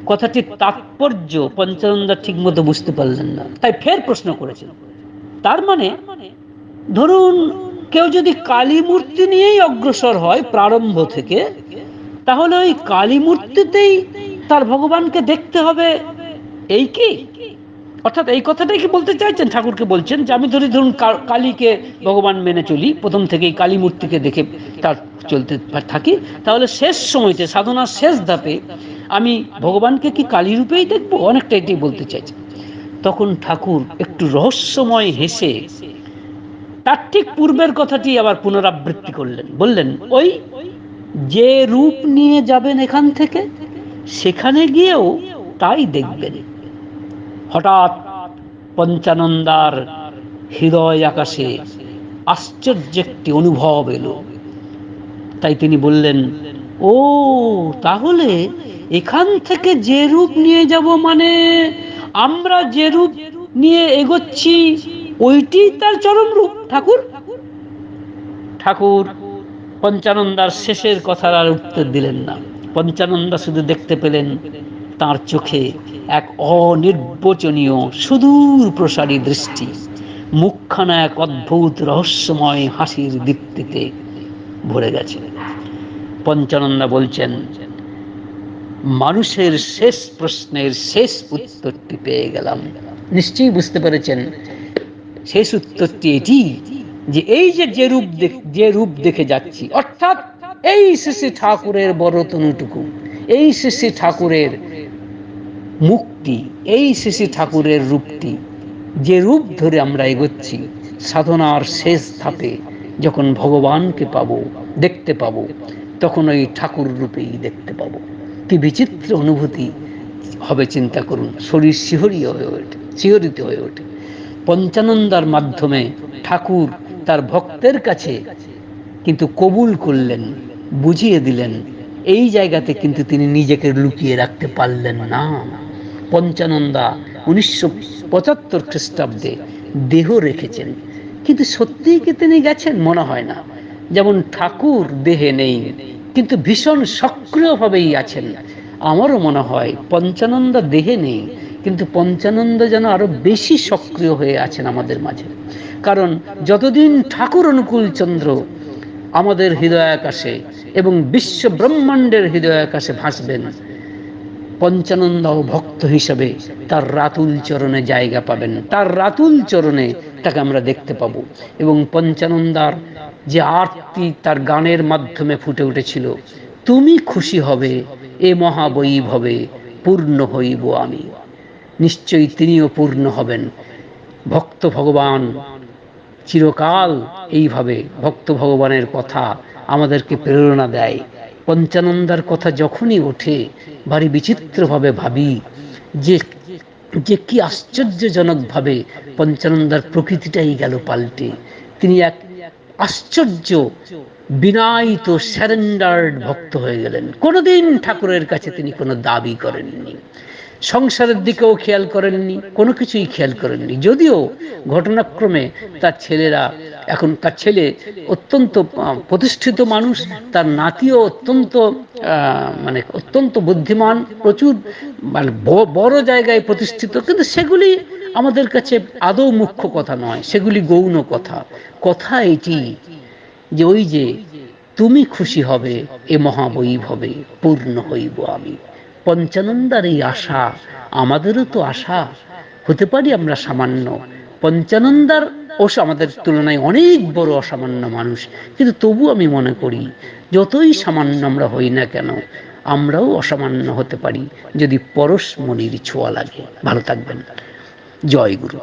কথাটির তাৎপর্য পঞ্চানন্দা ঠিক মতো বুঝতে পারলেন না, তাই ফের প্রশ্ন করেছেন। তার মানে ধরুন কেউ যদি কালী মূর্তি নিয়েই অগ্রসর হয় প্রারম্ভ থেকে, তাহলে ওই কালী মূর্তিতেই তার ভগবানকে দেখতে হবে, এই কি? অর্থাৎ এই কথাটাই কি বলতে চাইছেন? ঠাকুরকে বলছেন যে আমি ধরুন কালীকে ভগবান মেনে চলি, প্রথম থেকেই কালী মূর্তিকে দেখে তার চলতে থাকি, তাহলে শেষ সময়তে সাধনার শেষ ধাপে আমি ভগবানকে কি কালী রূপেই দেখবো? অনেকটা এটাই বলতে চাইছেন। তখন ঠাকুর একটু রহস্যময় হেসে তার ঠিক পূর্বের কথাটি আবার পুনরাবৃত্তি করলেন, বললেন ওই যে রূপ নিয়ে যাবেন এখান থেকে সেখানে গিয়েও তাই দেখবেন। হঠাৎ পঞ্চানন্দার হৃদয় আকাশে আশ্চর্য একটি অনুভব এলো। তাই তিনি বললেন, ও তাহলে এখান থেকে যে রূপ নিয়ে যাব মানে আমরা যে রূপ নিয়ে এগোচ্ছি ওইটি তার চরম রূপ। ঠাকুর পঞ্চানন্দার শেষের কথার আর উত্তর দিলেন না। পঞ্চানন্দা শুধু দেখতে পেলেন তার চোখে এক অনির্বচনীয় সুদূর প্রসারী দৃষ্টি, মুখখানা এক অদ্ভুত রহস্যময় হাসির দীপ্তিতে ভরে গেছে। পঞ্চানন্দা বলছেন, মানুষের শেষ প্রশ্নের শেষ উত্তরটি পেয়ে গেলাম। নিশ্চয়ই বুঝতে পেরেছেন শেষ উত্তরটি এটি যে এই যে রূপ দেখে যাচ্ছি, অর্থাৎ এই শ্রী ঠাকুরের বড় তনুটুকু, এই শ্রী ঠাকুরের মুক্তি, এই শ্রী ঠাকুরের রূপটি, যে রূপ ধরে আমরা এগোচ্ছি, সাধনার শেষ ধাপে যখন ভগবানকে পাবো, দেখতে পাবো, তখন ওই ঠাকুর রূপেই দেখতে পাবো। কি বিচিত্র অনুভূতি হবে চিন্তা করুন। শরীর শিহরিত হয়ে ওঠে। পঞ্চানন্দার মাধ্যমে ঠাকুর তার ভক্তের কাছে কিন্তু কবুল করলেন, বুঝিয়ে দিলেন। এই জায়গাতে কিন্তু তিনি নিজেকে লুকিয়ে রাখতে পারলেন না। পঞ্চানন্দা 1975 খ্রিস্টাব্দে দেহ রেখেছেন, কিন্তু সত্যিই কি তিনি গেছেন? মনে হয় না। যেমন ঠাকুর দেহে নেই, কিন্তু ভীষণ সক্রিয়ভাবেই আছেন। আমারও মনে হয় পঞ্চানন্দা দেহে নেই, কিন্তু পঞ্চানন্দা যেন আরো বেশি সক্রিয় হয়ে আছেন আমাদের মাঝে। কারণ যতদিন ঠাকুর অনুকূল চন্দ্র আমাদের হৃদয় আকাশে এবং বিশ্ব ব্রহ্মাণ্ডের হৃদয় আকাশে ভাসবেন, পঞ্চানন্দাও ভক্ত হিসেবে তার রাতুল চরণে জায়গা পাবেন, তার রাতুল চরণে তাকে আমরা দেখতে পাবো। এবং পঞ্চানন্দার যে আরতি তার গানের মাধ্যমে ফুটে উঠেছিল, তুমি খুশি হবে এ মহাবৈভবে পূর্ণ হইব আমি, নিশ্চয়ই তিনিও পূর্ণ হবেন। ভক্ত ভগবান চিরকাল এইভাবে ভক্ত ভগবানের কথা আমাদেরকে প্রেরণা দেয়। পঞ্চানন্দার কথা যখনই ওঠে ভারী বিচিত্রভাবে ভাবি যে যে কি আশ্চর্যজনকভাবে পঞ্চানন্দার প্রকৃতিটাই গেল পাল্টে। তিনি এক আশ্চর্য বিনায়িত স্যারেন্ডার্ড ভক্ত হয়ে গেলেন। কোনোদিন ঠাকুরের কাছে তিনি কোনো দাবি করেননি, সংসারের দিকেও খেয়াল করেননি, কোনো কিছুই খেয়াল করেননি। যদিও ঘটনাক্রমে তার ছেলেরা, এখন তার ছেলে অত্যন্ত প্রতিষ্ঠিত মানুষ, তার নাতিও অত্যন্ত বুদ্ধিমান, প্রচুর বড় জায়গায় প্রতিষ্ঠিত, কিন্তু সেগুলি আমাদের কাছে আদৌ মুখ্য কথা নয়, সেগুলি গৌণ কথা। কথা এটি যে ওই যে তুমি খুশি হবে এ মহাবৈভবে পূর্ণ হইব আমি। পঞ্চানন্দার এই আশা আমাদেরও তো আশা। হতে পারি আমরা সামান্য, পঞ্চানন্দার আমাদের তুলনায় অনেক বড় অসামান্য মানুষ, কিন্তু তবু আমি মনে করি যতই সামান্য আমরা হই না কেন, আমরাও অসামান্য হতে পারি যদি পরশমণির ছোঁয়া লাগে। ভালো থাকবেন। জয় গুরু।